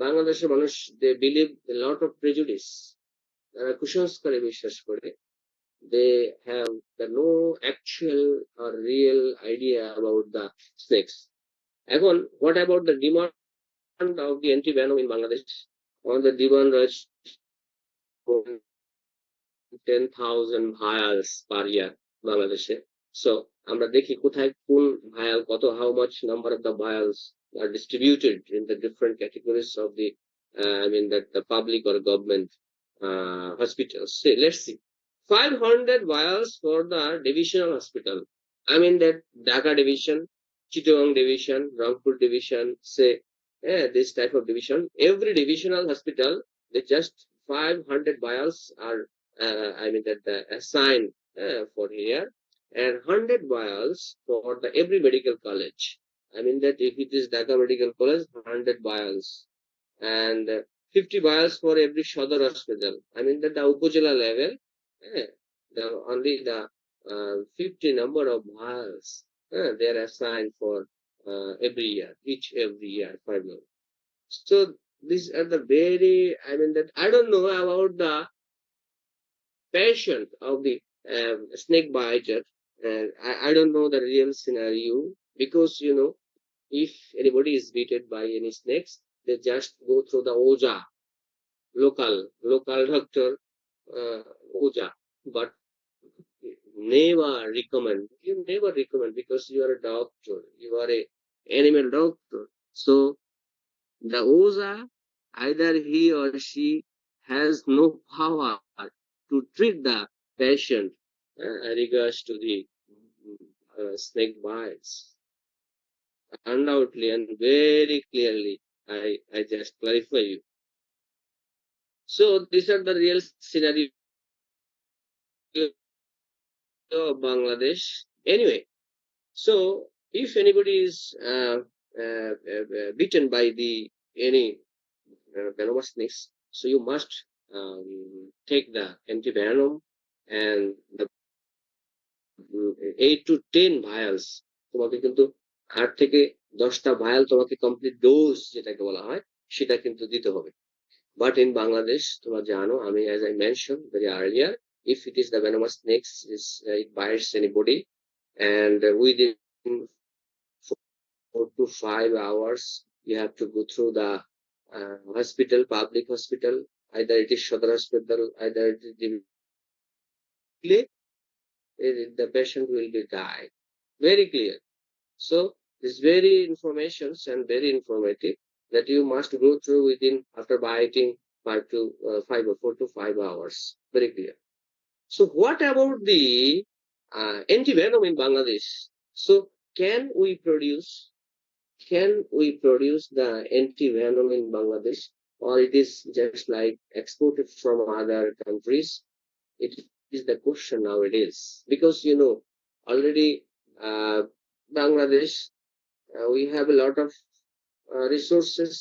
বাংলাদেশের মানুষ, they believe a lot of prejudice. তারা কুসংস্কারে বিশ্বাস করে। They have no actual or real idea about the snakes. এখন what about the demand of the anti-venom in Bangladesh? On the demand rush 10,000 vials per year বাংলাদেশে। So আমরা দেখি কোথায় কোন vial কত, how much number of the vials are distributed in the different categories of the I mean that the public or government hospitals. Say, let's see. 500 vials for the divisional hospital. I mean that Dhaka division, Chittagong division, Rangpur division, say, this type of division. Every divisional hospital, they just 500 vials are I mean that the assigned for here, and 100 vials for the every medical college. I mean that if it is Dhaka Medical College, 100 vials, and 50 vials for every Shodar hospital. I mean that the Upajila level, the only the 50 number of vials they are assigned for every year, every year, 5 years. So these are the very, I mean that I don't know about the patient of the snake biter. I don't know the real scenario, because if anybody is bitten by any snakes, they just go through the oja, local doctor, oja, but never recommend, because you are a doctor, you are a animal doctor. So the oja, either he or she has no power to treat the patient regards to the snake bites. Undoubtedly and very clearly, I just clarify you. So these are the real scenario of Bangladesh. Anyway, so if anybody is bitten by the any venomous snakes, so you must take the antivenom and the 8 to 10 vials, তোমাকে কিন্তু 8 থেকে 10টা ভায়াল তোমাকে complete dose যেটাকে বলা হয় সেটা কিন্তু দিতে হবে। But in Bangladesh, তোমরা জানো, আমি as I mentioned very earlier, if it is the venomous snakes, it bites anybody, and within 4 to 5 hours you have to go through the hospital, public hospital, either it is Shodar hospital, either it is the patient will be died. Very clear. So this very informations and very informative that you must go through within after biting 4 to 5 hours. Very clear. So what about the antivenom in Bangladesh? So can we produce the antivenom in Bangladesh, or it is just like exported from other countries? It is the question nowadays, because already Bangladesh, we have a lot of resources.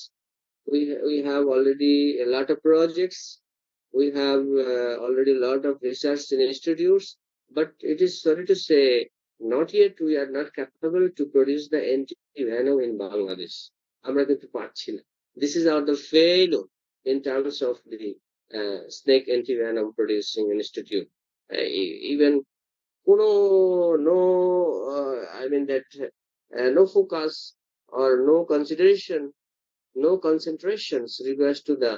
We have already a lot of projects. We have already a lot of research institutes, but it is sorry to say, not yet we are not capable to produce the antivenom in Bangladesh. আমরা কিন্তু পারছি না. This is our the failure in terms of the snake antivenom producing institute. Even no I mean that no focus or no consideration, no concentrations regards to the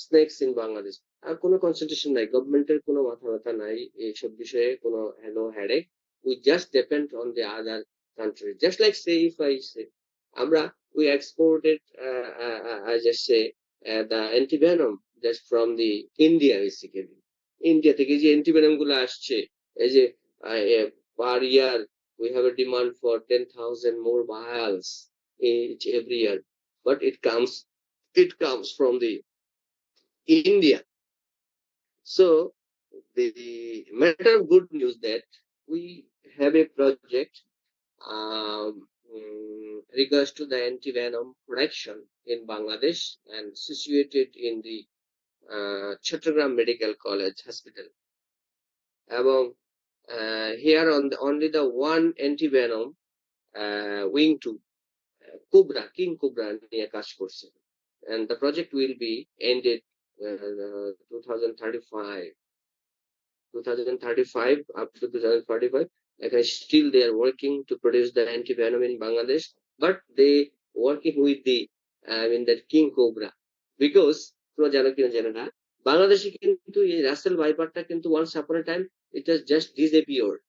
snakes in Bangladesh. আর কোনো concentration নাই, গভর্নমেন্টের কোনো মাথা ব্যথা নাই এইসব বিষয়ে, কোনো headache. We just depend on the other country. Just like say, if I say, we exported I just say the antivenom just from the India basically. India থেকে যে antivenom গুলো আসছে, এই যে per year we have a demand for 10,000 more vials each every year, but it comes from the India. So the matter of good news that we have a project regards to the anti-venom production in Bangladesh and situated in the Chattogram Medical College Hospital. এবং here on only the one anti-venom wing 2 Cobra, King Cobra নিয়ে কাজ করছে, and the project will be ended 2035 up to 2045. Like still they are working to produce the anti-venom in Bangladesh, but they working with the that King Cobra, because তোমরা জানো কিনা জানো না, বাংলাদেশে কিন্তু এই রাসেল ভাইপারটা কিন্তু once upon a time it has just disappeared.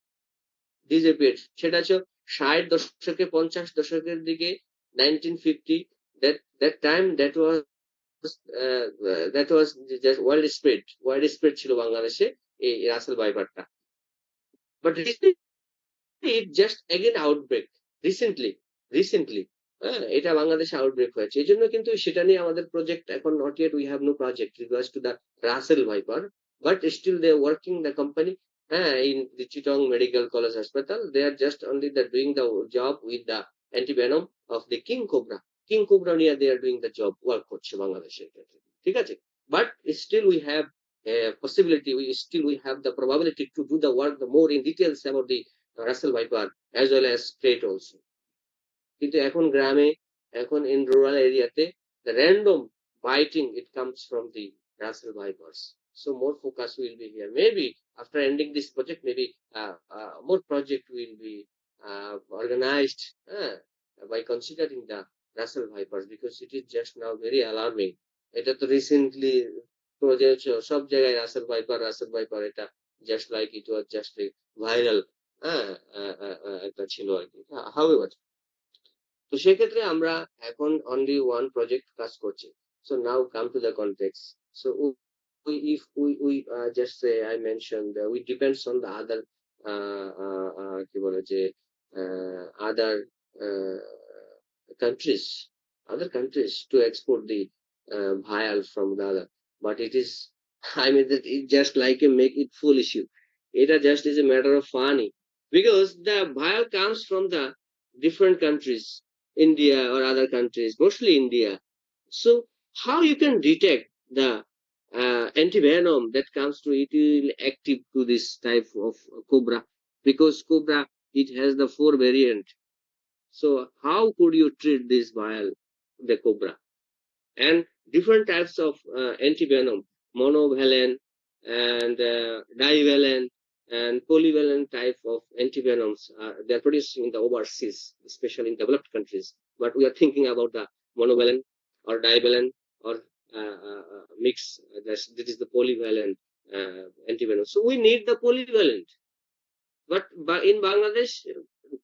সেটা হচ্ছে 60 দশকে 50 দশকের দিকে 1950, that time that was just widespread ছিল বাংলাদেশে এই Rasel ভাইপারটা, but recently it just again outbreak recently এটা বাংলাদেশে আউটব্রেক হয়েছে, এই জন্য কিন্তু সেটা নিয়ে আমাদের প্রজেক্ট এখন not yet we have no project regards to the Russell viper, but still they are working the company in the Chittagong Medical College Hospital. They are just only the doing the job with the antivenom of the King Cobra নিয়ে they are doing the job work করছে বাংলাদেশে, ঠিক আছে, but still we have a possibility, we have the probability to do the work the more in details about the Russell viper as well as trade also. কিন্তু এখন গ্রামে, এখন in rural এরিয়াতে the random biting it comes from the Russell vipers. So more focus will be here. Maybe after ending this project, maybe more project will be organized by considering the Russell vipers, because it is just now very alarming. এটা তো recently project সব জায়গায় Russell viper এটা just like it was just viral একটা ছিল আর কি। However, তো সেক্ষেত্রে আমরা এখন অনলি ওয়ান প্রজেক্ট কাজ করছি। So now come to the context. So if we just say I mentioned we depends on the other কি বলে যে other uh, countries to export the vial from the other, but it is I mean that it just like a make it full issue. It just is a matter of funny, because the vial comes from the different countries, India or other countries, mostly India. So how you can detect the antivenom that comes to it will active to this type of cobra, because cobra it has the 4 variant. So how could you treat this vial, the cobra? And different types of antivenom, monovalent and divalent and polyvalent type of antivenoms, they are produced in the overseas, especially in developed countries, but we are thinking about the monovalent or divalent or mix, that is the polyvalent antivenom. So we need the polyvalent, but in Bangladesh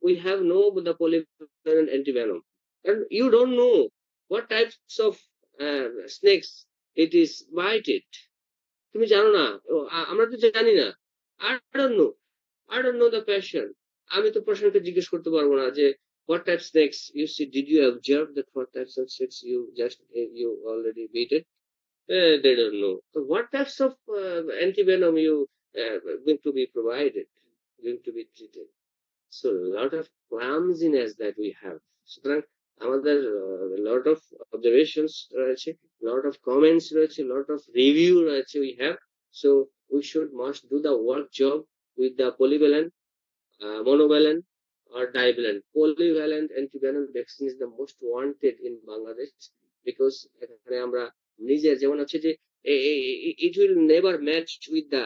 we have no the polyvalent antivenom, and you don't know what types of snakes it is bited. তুমি জানো না, আমরা তো জানি না। I don't know the patient. আমি তো পেশেন্টকে জিজ্ঞেস করতে পারবো না যে what type snakes you see, did you observe that what types of snakes you already beaten? They don't know. So what types of antivenom you going to be provided, going to be treated? So a lot of clumsiness that we have. সুতরাং আমাদের lot of observations রয়েছে, lot of comments রয়েছে, lot of review রয়েছে we have. So we must do the work job with the polyvalent, monovalent or divalent. Polyvalent antivenom vaccine is the most wanted in Bangladesh, because এখানে আমরা নিজের যেমন হচ্ছে যে it will never match with the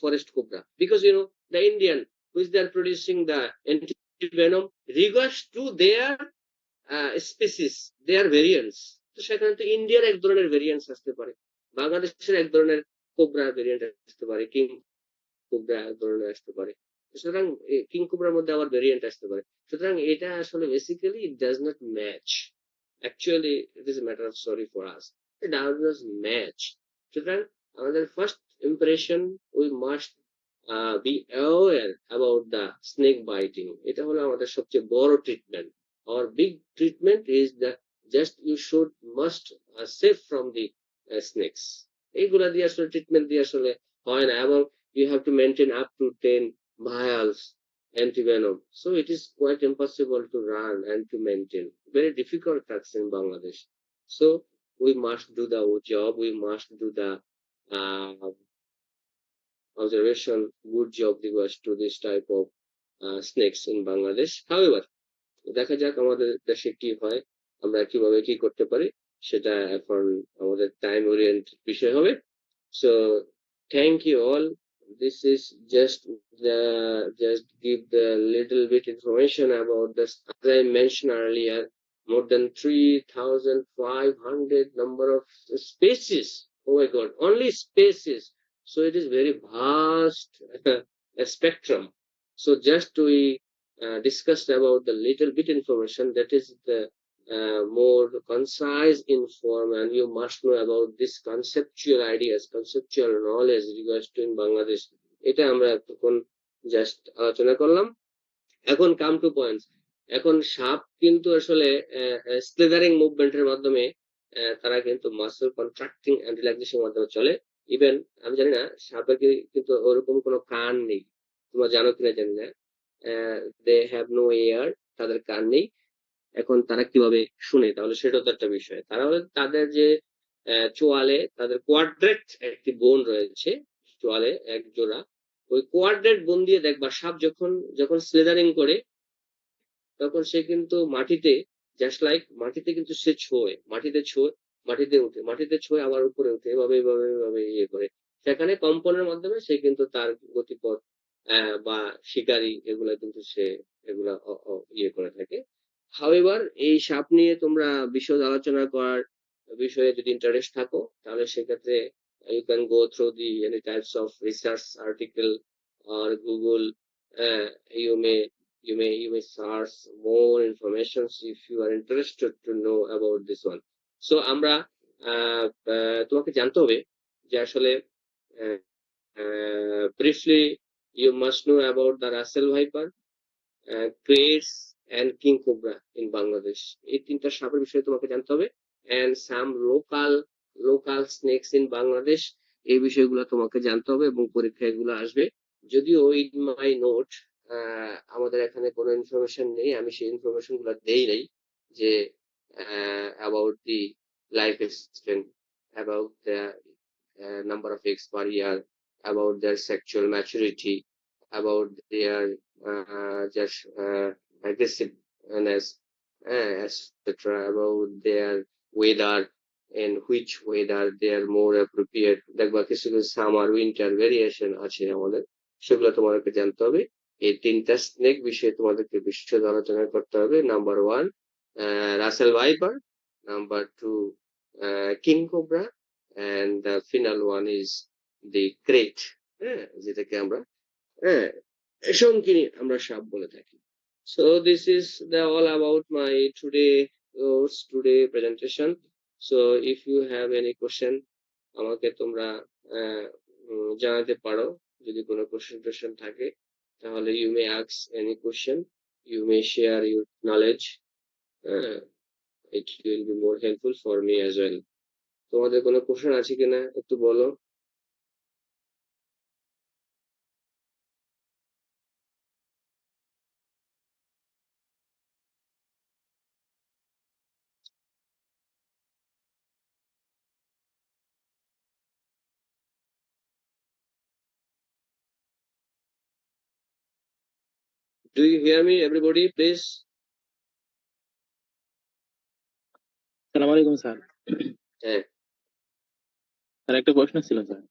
forest cobra, because you know the Indian which they are producing the antivenom regards to their species, their variants. তো সেখানে তো ইন্ডিয়ার এক ধরনের ভেরিয়েন্টস আসতে পারে, বাংলাদেশের এক ধরনের কোবরা ভেরিয়েন্ট আসতে পারে, কিং কোবরা এক ধরনের আসতে পারে, সুতরাং কিং কোবরার মধ্যে আবার ভেরিয়েন্ট আসতে পারে। সুতরাং এটা আসলে basically it does not match, actually it is a matter of sorry for us, it does not match. সুতরাং আমাদের first impression we must be aware about the snake biting. এটা হলো আমাদের সবচেয়ে বড় treatment. Our big treatment is that just you must save from the snakes. এইগুলা দিয়ে আসলে ট্রিটমেন্ট দিয়ে আসলে হয় না, এবং you have to maintain up to 10 vials antivenom. So it is quite impossible to run and to maintain. Very difficult task in Bangladesh. So we must do the job. We must do the uh, observation, good job regards to this type of snakes in Bangladesh. However, দেখা যাক আমাদের দেশে কি হয়, আমরা কিভাবে কি করতে পারি, সেটা এখন আমাদের টাইম ওরিয়েন্টেড বিষয় হবে। So thank you all. This is just give the little bit information about this. As I mentioned earlier, more than 3,500 number of species. Oh my God, only species. So it is very vast a spectrum. So just we discussed about the little bit information that is the more concise inform, and you must know about this conceptual ideas, conceptual knowledge regards to in Bangladesh. এটা আমরা তখন just আলোচনা করলাম। এখন come to points. এখন সাপ কিন্তু আসলে স্লেদারিং মুভমেন্টের মাধ্যমে তারা কিন্তু মাসল কন্ট্রাক্টিং এন্ড রিল্যাক্সেশনের মাধ্যমে চলে। ইভেন আমি জানি না সাপের কিন্তু ওরকম কোনো কান নেই, তোমরা জানো কিনা জানি না। দে হ্যাভ নো এয়ার, তাদের কান নেই। এখন তারা কিভাবে শুনে, তাহলে সেটাও তো একটা বিষয়। তারা তাদের যে চোয়ালে তাদের কোয়াড্রেট একটি বোন রয়েছে, চোয়ালে এক জোড়া, ওই কোয়াড্রেট বোন দিয়ে দেখবা সাপ যখন যখন স্লেদারিং করে তখন সে কিন্তু মাটিতে জাস্ট লাইক মাটিতে কিন্তু সে ছোঁয়, মাটিতে ছোঁয়, মাটিতে উঠে, মাটিতে ছোঁয় আবার উপরে উঠে, এভাবে এভাবে এভাবে ইয়ে করে। সেখানে কম্পনের মাধ্যমে সে কিন্তু তার গতিপথ বা শিকারী এগুলা কিন্তু সে এগুলা ইয়ে করে থাকে। হাউএভার এই সাপ নিয়ে তোমরা বিশদ আলোচনা করার বিষয়ে যদি ইন্টারেস্ট থাকো, তাহলে সেক্ষেত্রে you can go through the any types of research article or Google. You may search more information if you are interested to know about this one. So আমরা তোমাকে জানতে হবে যে আসলে briefly you must know about the Russell Viper, kraits and king cobra in Bangladesh. এই তিনটা সাপের বিষয়ে তোমাকে জানতে হবে, and some local snakes in Bangladesh, এই বিষয়গুলো তোমাকে জানতে হবে এবং পরীক্ষা এগুলো আসবে। যদিও ইন মাই নোট আমাদের এখানে কোনো ইনফরমেশন নেই, আমি সেই ইনফরমেশন গুলো দেই নাই যে about the life expectancy, about the number of x per year, about their sexual maturity, about their just aggressiveness, etc., about their weather and which weather they are more appropriate. দেখবা কিছু কিছু summer winter variation আছে আমাদের, সেগুলো তোমাদেরকে জানতে হবে। এই তিনটা স্নেক বিষয়ে তোমাদেরকে বিশদ আলোচনা করতে হবে। Number one Russell viper, number two king cobra, and the final one is the crate, হ্যাঁ, যেটাকে আমরা শঙ্কিনী আমরা সাপ বলে থাকি। So this is the all about my today presentation. So if you have any question, আমাকে তোমরা জানাতে পারো। যদি কোনো কোশ্চেন থাকে তাহলে you may ask any question, you may share your knowledge. It will be more helpful for me as well. তোমাদের কোনো কোশ্চেন আছে কিনা একটু বলো। Do you hear me everybody, please? আসসালামু আলাইকুম স্যার। হ্যাঁ স্যার একটা প্রশ্ন ছিল স্যার।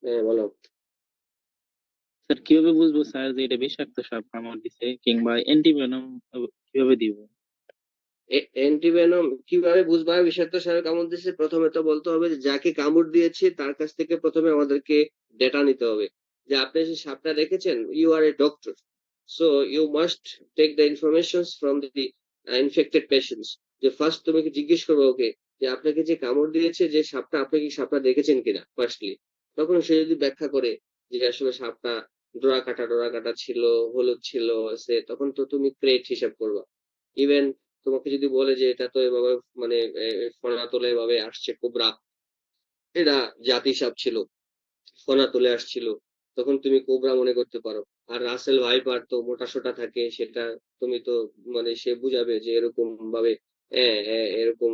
হ্যাঁ বলো। স্যার কিভাবে বুঝবো স্যার যে এটা বিষাক্ত সাপ কামড় দিছে, কিংবা অ্যান্টিভেনম কিভাবে দিব? অ্যান্টিভেনম কিভাবে বুঝবা বিষাক্ত সাপে কামড় দিয়েছে? প্রথমে তো বলতে হবে যে যাকে কামড় দিয়েছে তার কাছ থেকে প্রথমে আমাদেরকে ডেটা নিতে হবে যে আপনি যে সাপটা দেখেছেন, you are a doctor, so you must take the information from the infected patients. যে ফার্স্ট তুমি কি জিজ্ঞেস করবে ওকে যে আপনাকে যে কামড় দিয়েছে যে সাপটা, আপনি কি সাপটা দেখেছেন কিনা ফার্স্টলি। তখন সে যদি ব্যাখ্যা করে যে আসলে সাপটা ডোরা কাটা ছিল, হলুদ ছিল, সে তখন তো তুমি ক্রেট হিসাব করবা। ইভেন তোমাকে যদি বলে যে এটা তো এভাবে মানে ফনা তোলে এভাবে আসছে কোবরা, এটা জাতি সাপ ছিল, ফনা তুলে আসছিল, তখন তুমি কোবরা মনে করতে পারো। আর রাসেল ভাইপার তো মোটা সোটা থাকে, সেটা তুমি তো মানে সে বুঝাবে যে এরকম ভাবে এরকম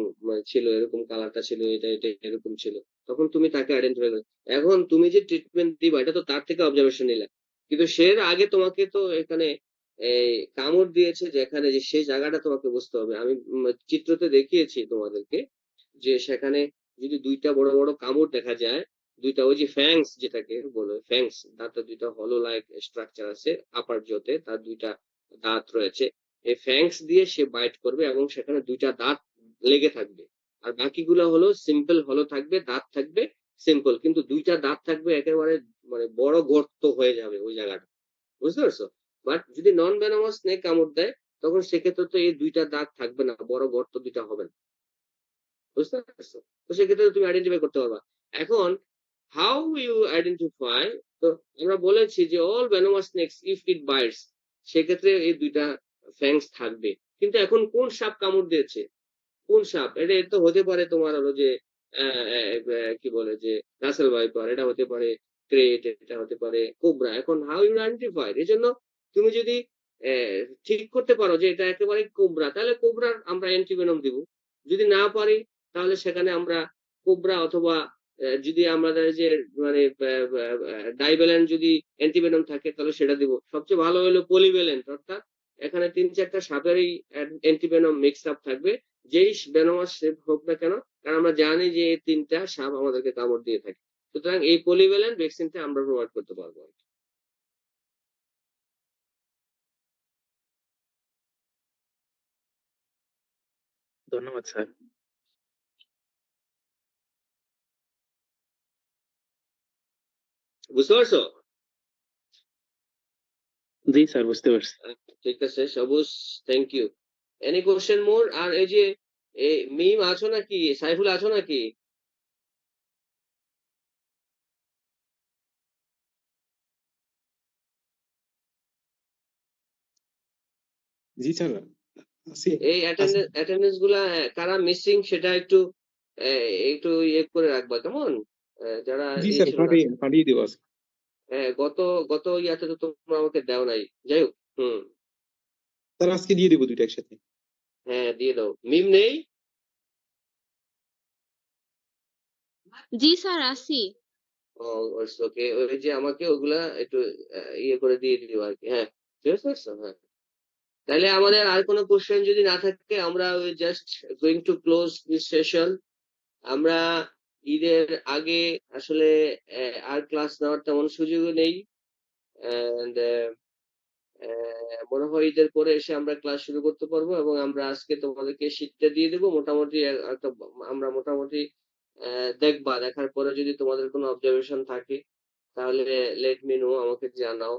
ছিল, এরকম কালারটা ছিল, এটা এটা এরকম ছিল, তখন তুমি তাকে আইডেন্টিফাই করো। এখন তুমি যে ট্রিটমেন্ট দিবা এটা তো তার থেকে অবজারভেশন নিলা, কিন্তু সে আগে তোমাকে তো এখানে এই কামড় দিয়েছে যেখানে, যে সেই জায়গাটা তোমাকে বুঝতে হবে। আমি চিত্রতে দেখিয়েছি তোমাদেরকে যে সেখানে যদি দুইটা বড় বড় কামড় দেখা যায়, দুইটা ওই যে ফ্যাংস যেটাকে বলে, ফ্যাংস দাঁতের দুইটা হলো লাইক স্ট্রাকচার আছে আপার জোতে, তার দুইটা দাঁত রয়েছে, এই ফ্যাংস দিয়ে সে বাইট করবে এবং সেখানে দুইটা দাঁত লেগে থাকবে। আর বাকিগুলো হলো সিম্পল, হলো থাকবে, দাঁত থাকবে সিম্পল, কিন্তু দুইটা দাঁত থাকবে একেবারে মানে বড় গর্ত হয়ে যাবে ওই জায়গাটা, বুঝতে পারছো? বাট যদি নন ভেনোমাস স্নেক কামড় দেয়, তখন সেক্ষেত্রে তো এই দুইটা দাঁত থাকবে না, বড় গর্ত দুইটা হবে না, বুঝতে পারছো? তো সেক্ষেত্রে তুমি আইডেন্টিফাই করতে পারবা। এখন হাউ ইউ আইডেন্টিফাই, তো আমরা বলেছি যে all venomous snakes if it bites, সেক্ষেত্রে এই দুইটা ফ্যাংস থাকবে। কিন্তু এখন কোন সাপ কামড় দিয়েছে, কোন সাপ এটা, এটা তো হতে পারে তোমার হলো যে কি বলে যে রাসেল ভাইপার, এটা হতে পারে ক্রেট, এটা হতে পারে কোবরা। এখন হাউ ইউ আইডেন্টিফাই, এর জন্য তুমি যদি ঠিক করতে পারো যে এটা একেবারে কোবরা, তাহলে কোবরার আমরা অ্যান্টিভেনম দিব। যদি না পারি তাহলে সেখানে আমরা কোবরা অথবা যদি আমাদের যে মানে ডাইভ্যালেন্ট যদি অ্যান্টিভেনম থাকে তাহলে সেটা দিব। সবচেয়ে ভালো হলো পলিভ্যালেন্ট, অর্থাৎ এখানে 3-4টা সাপেরই অ্যান্টিভেনম মিক্স আপ থাকবে, যেই ভেনোমাস হোক না কেন, কারণ আমরা জানি যে এই 3টা সাপ আমাদেরকে কামড় দিয়ে থাকে। সুতরাং এই পলিভ্যালেন্ট ভ্যাকসিনটা আমরা প্রোভাইড করতে পারবো। ধন্যবাদ স্যার। বুঝতে পারছো? জি স্যার, বুঝতে পারছি। ঠিক আছে সবুজ, থ্যাংক ইউ। এনি কোশ্চেন মোর? আর এই যে মিম আছো নাকি, সাইফুল আছো নাকি? জি স্যার, আছি এই আছি। অ্যাটেন্ডেন্স গুলা কারা মিসিং সেটা একটু একটু ইয়ে করে রাখবা, কেমন? যারা জি ইয়ে স্যার, ছিল না। পাঠিয়ে পাঠিয়ে দিব আজকে। গত গত ইয়াতে তো তোমরা আমাকে দেও নাই, যাই হোক। হুম। স্যার আজকে দিয়ে দিব দুইটা একসাথে। হ্যাঁ দিয়ে দাও। মিম নেই? জি স্যার, আছি। ও, ওকে, ওই যে আমাকে ওগুলা একটু ইয়ে করে দিয়ে দিও আর কি। হ্যাঁ, ঠিক আছে। হ্যাঁ, তাহলে আমাদের আর কোনো কোশ্চেন যদি না থাকে, আমরা ওই just going to close this session. আমরা ঈদের আগে আসলে আর ক্লাস নেওয়ার তেমন সুযোগও নেই, and, মনে হয় ঈদের পরে এসে আমরা ক্লাস শুরু করতে পারবো, এবং আমরা আজকে তোমাদেরকে শীটটা দিয়ে দেবো মোটামুটি একটা। আমরা মোটামুটি দেখবা, দেখার পরে যদি তোমাদের কোনো অবজারভেশন থাকে তাহলে লেট মি নো, আমাকে জানাও।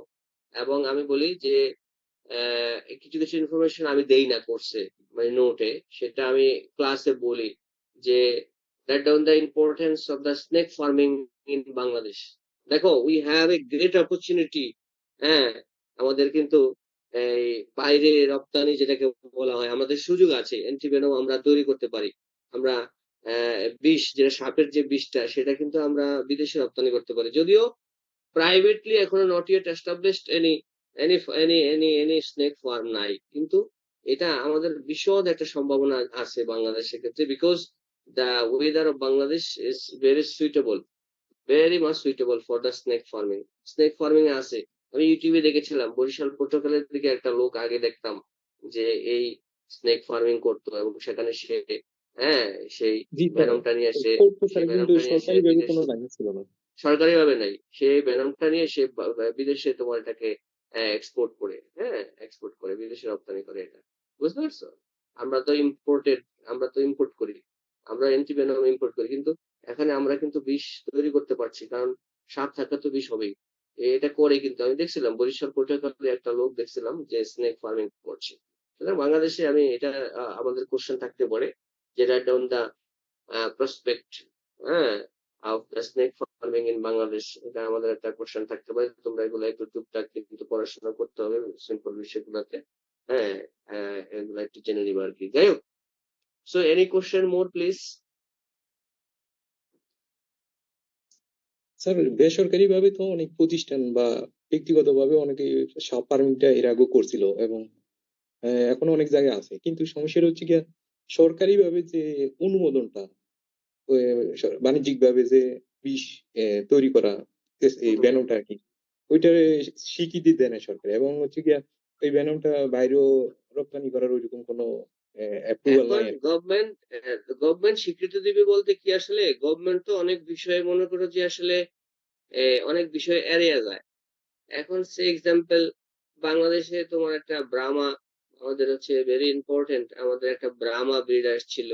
এবং আমি বলি যে কিছু কিছু ইনফরমেশন আমি দেই না কোর্সে, মানে নোটে, সেটা আমি ক্লাসে বলি যে write down the importance of the snake farming in Bangladesh. দেখো, we have a great opportunity. হ্যাঁ, আমাদের কিন্তু এই বাইরে রপ্তানি যেটাকে বলা হয়, আমাদের সুযোগ আছে, অ্যান্টিভেনম আমরা তৈরি করতে পারি। আমরা বিষ, যেটা সাপের যে বিষটা, সেটা কিন্তু আমরা বিদেশে রপ্তানি করতে পারি, যদিও প্রাইভেটলি এখনো not yet established any snake farm নাই, কিন্তু এটা আমাদের বিশদ একটা সম্ভাবনা আছে বাংলাদেশের ক্ষেত্রে, because the weather of Bangladesh is very suitable, very much suitable for the snake farming. Snake farming এ আছে, আমি ইউটিউবে দেখেছিলাম বরিশাল পর্তুগালের দিকে একটা লোক আগে দেখতাম যে এই স্নেক ফার্মিং করতো, এবং সেখানে সে হ্যাঁ সেই জি স্যার, ভেনমটা নিয়ে এসে, করতো সেই স্যার, কিন্তু ভেনমটা নিয়ে এসে সরকারি ভাবে কোনো বিদেশে, লাইসেন্স ছিল না। সরকারি ভাবে নাই, সে ভেনমটা নিয়ে সে বিদেশে তোমার এটাকে এক্সপোর্ট করে, হ্যাঁ এক্সপোর্ট করে বিদেশে রপ্তানি করে এটা, বুঝতে পারছো? আমরা তো ইম্পোর্টেড, আমরা তো ইম্পোর্ট করি, আমরা অ্যান্টিভেনম ইম্পোর্ট করি, কিন্তু এখানে আমরা কিন্তু বিষ তৈরি করতে পারছি, কারণ সাপ থাকলে তো বিষ হবেই। এটা করে, কিন্তু আমি দেখছিলাম বরিশাল পটুয়াখালী একটা লোক দেখছিলাম যে স্নেক ফার্মিং করছে। সুতরাং বাংলাদেশে আমি এটা আমাদের কোশ্চেন থাকতে পারে যে রাইট ডাউন দা প্রসপেক্ট, হ্যাঁ, of the snake farming in Bangladesh, এটা আমাদের একটা কোশ্চেন থাকতে পারে। তোমরা এগুলো একটু টুকটাক কিন্তু পড়াশোনা করতে হবে সিম্পল বিষয়গুলোতে। হ্যাঁ, এগুলো একটু জেনে নিবা আর কি। যাই হোক, so any question more please? Sir বেসরকারি ভাবে তো অনেক প্রতিষ্ঠান বা ব্যক্তিগতভাবে অনেকে সাব পারমিটটা এর আগেও করছিল এবং এখনো অনেক জায়গায় আছে, কিন্তু সমস্যাটা হচ্ছে গিয়া সরকারি ভাবে যে অনুমোদনটা বাণিজ্যিক ভাবে যে বিষ তৈরি করা এই হুম। ব্যানমটা আর কি, ওইটার স্বীকৃতি দেয় না সরকার, এবং হচ্ছে গিয়া ওই ব্যানমটা বাইরেও রপ্তানি করার ওইরকম কোনো অ্যাপ্রুভাল এখন নাই আর কি। গভর্নমেন্ট স্বীকৃতি দিবে বলতে কি আসলে গভর্নমেন্ট তো অনেক বিষয়ে মনে করো যে আসলে অনেক বিষয় এড়িয়ে যায়। এখন সে এক্সাম্পল বাংলাদেশে তোমার একটা ব্রাহ্মা, আমাদের হচ্ছে ভেরি ইম্পর্টেন্ট, আমাদের একটা ব্রাহ্মা ব্রিড আসছিল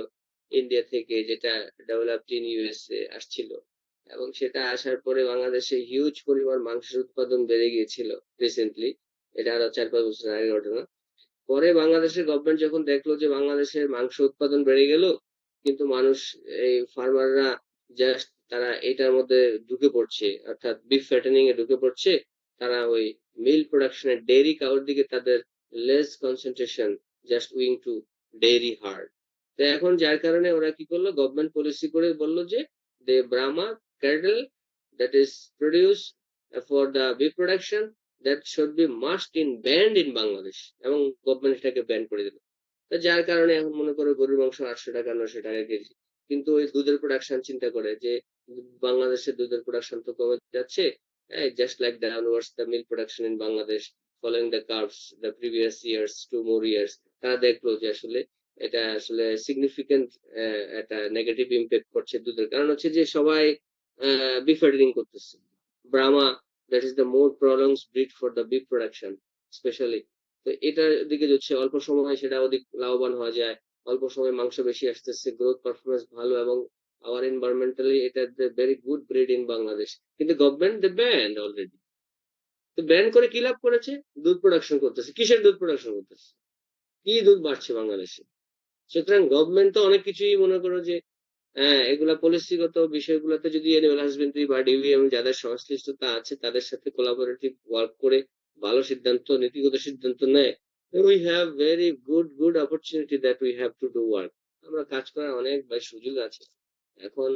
ইন্ডিয়া থেকে, যেটা ডেভেলপড ইন ইউএসএ আসছিল, এবং সেটা আসার পরে বাংলাদেশে হিউজ পরিমাণ মাংসের উৎপাদন বেড়ে গিয়েছিল রিসেন্টলি। এটা আরো 4-5 বছর আগের ঘটনা। পরে বাংলাদেশের গভর্নমেন্ট যখন দেখলো যে বাংলাদেশের মাংস উৎপাদন বেড়ে গেল, কিন্তু মানুষ, এই ফার্মাররা জাস্ট তারা এটার মধ্যে ঢুকে পড়ছে, অর্থাৎ বিফ ফ্যাটেনিং এ ঢুকে পড়ছে, তারা ওই মিল প্রোডাকশনের ডেইরি কাউর দিকে তাদের less concentration, just wing to dairy herd. তো এখন যার কারণে ওরা কি করলো, গভর্নমেন্ট পলিসি করে বললো যে the Brahma cattle that is produced for the beef production, that should be must in banned in Bangladesh, এবং গভর্নমেন্ট এটাকে ব্যান করে দিল। তো যার কারণে এখন মনে করো গরুর মাংস 800 টাকা 900 টাকা কেজি, কিন্তু ওই দুধের প্রোডাকশন চিন্তা করে যে বাংলাদেশের দুধের প্রোডাকশন তো কমে যাচ্ছে, just like downwards the milk production in Bangladesh following the curves the previous years 2 more years। তারা দেখলো যে আসলে এটা আসলে সিগনিফিকেন্ট একটা নেগেটিভ ইম্প্যাক্ট করছে দুধের, কারণ হচ্ছে যে সবাই বিফ ফার্টিং করতেছে। Brahma, that is the more prolongs breed for the beef production specially. তো এটার দিকে যাচ্ছে, অল্প সময়ে সেটা অধিক লাভবান হওয়া যায়, অল্প সময়ে মাংস বেশি আসতেছে, গ্রোথ পারফরমেন্স ভালো, এবং আওয়ার এনভায়রনমেন্টালি এটা very good breed in Bangladesh. কিন্তু গভর্নমেন্ট দে ব্যান্ড অলরেডি। তো ব্যান করে কি লাভ করেছে? দুধ প্রোডাকশন করতেছে। কিসের দুধ প্রোডাকশন করতেছে? কি দুধ বাড়ছে বাংলাদেশে? সুতরাং গভর্নমেন্ট তো অনেক কিছুই মনে করো যে, হ্যাঁ, এগুলা পলিসিগত বিষয়গুলোতে যদি অ্যানিমাল হাজবেন্ডারি বা ডিভিএম যাদের সংশ্লিষ্টতা আছে তাদের সাথে কোলাবোরেটিভ ওয়ার্ক করে ভালো সিদ্ধান্ত, নীতিগত সিদ্ধান্ত নেয়, we have very good opportunity that we have to do work. আমরা কাজ করার অনেক সুযোগ আছে। এখন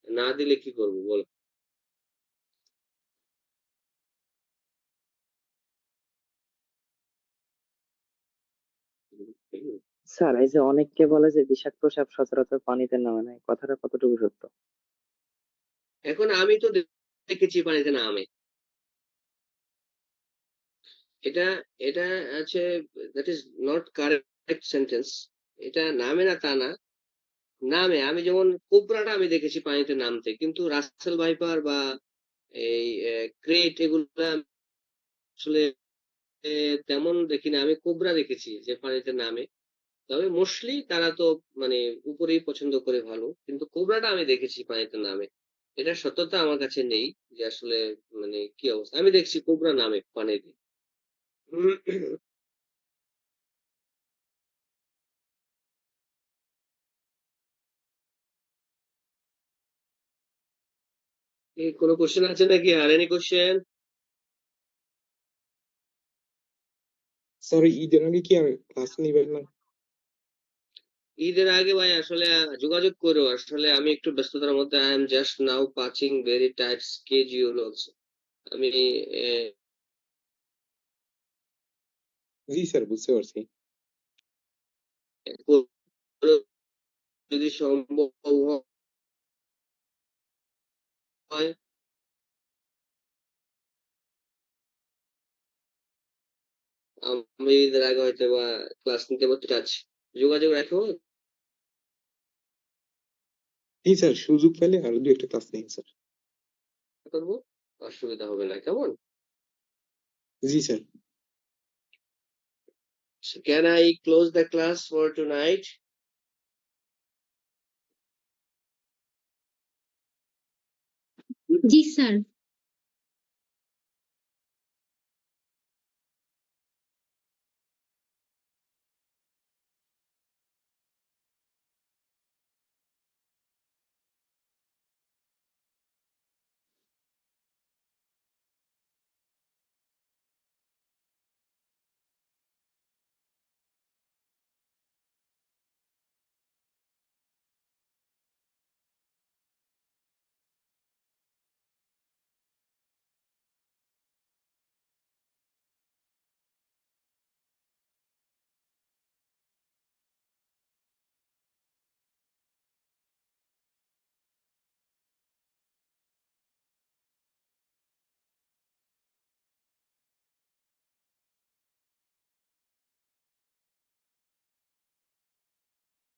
না দিলে কি করবো বলো? স্যার, এই যে অনেককে বলে যে বিষাক্ত সাপ সচরাচর পানিতে নামে না, এই কথাটা কতটুকু সত্য? এখন আমি তো দেখেছি পানিতে নামে। এটা এটা আছে, that is not correct sentence. এটা নামে না তা না, নামে। আমি যেমন কোবরাটা আমি দেখেছি পানিতে নামতে, কিন্তু রাসেল ভাইপার বা এই ক্রেট এগুলো আসলে তেমন দেখি না। আমি কোবরা দেখেছি যে পানিতে নামে, তবে মোস্টলি তারা তো মানে উপরেই পছন্দ করে ভালো, কিন্তু কোবরাটা আমি দেখেছি পানিতে নামে। এটা সত্যতা আমার কাছে নেই যে আসলে মানে কি অবস্থা। আমি দেখছি কোবরা নামে পানিতে। এই কোনো কোশ্চেন আছে নাকি? আর এনি কোশ্চেন? স্যার ঈদের আগে কি আর ক্লাস নিবেন না? ঈদের আগে ভাই আসলে যোগাযোগ করো। আসলে আমি একটু ব্যস্ততার মধ্যে, I am just now passing very tight schedule also. আমি জি স্যার, বুঝতে পারছি। যদি সম্ভব হয়, আমি ঈদের আগে হয়তো বা ক্লাস নিতে পারতে চাচ্ছি। যোগাযোগ রাখো। জি স্যার, সুযোগ পেলে আর 2-1টা ক্লাস নিন স্যার। করবো, অসুবিধা হবে না, কেমন? জি sir. So can I close the class for tonight? জি স্যার।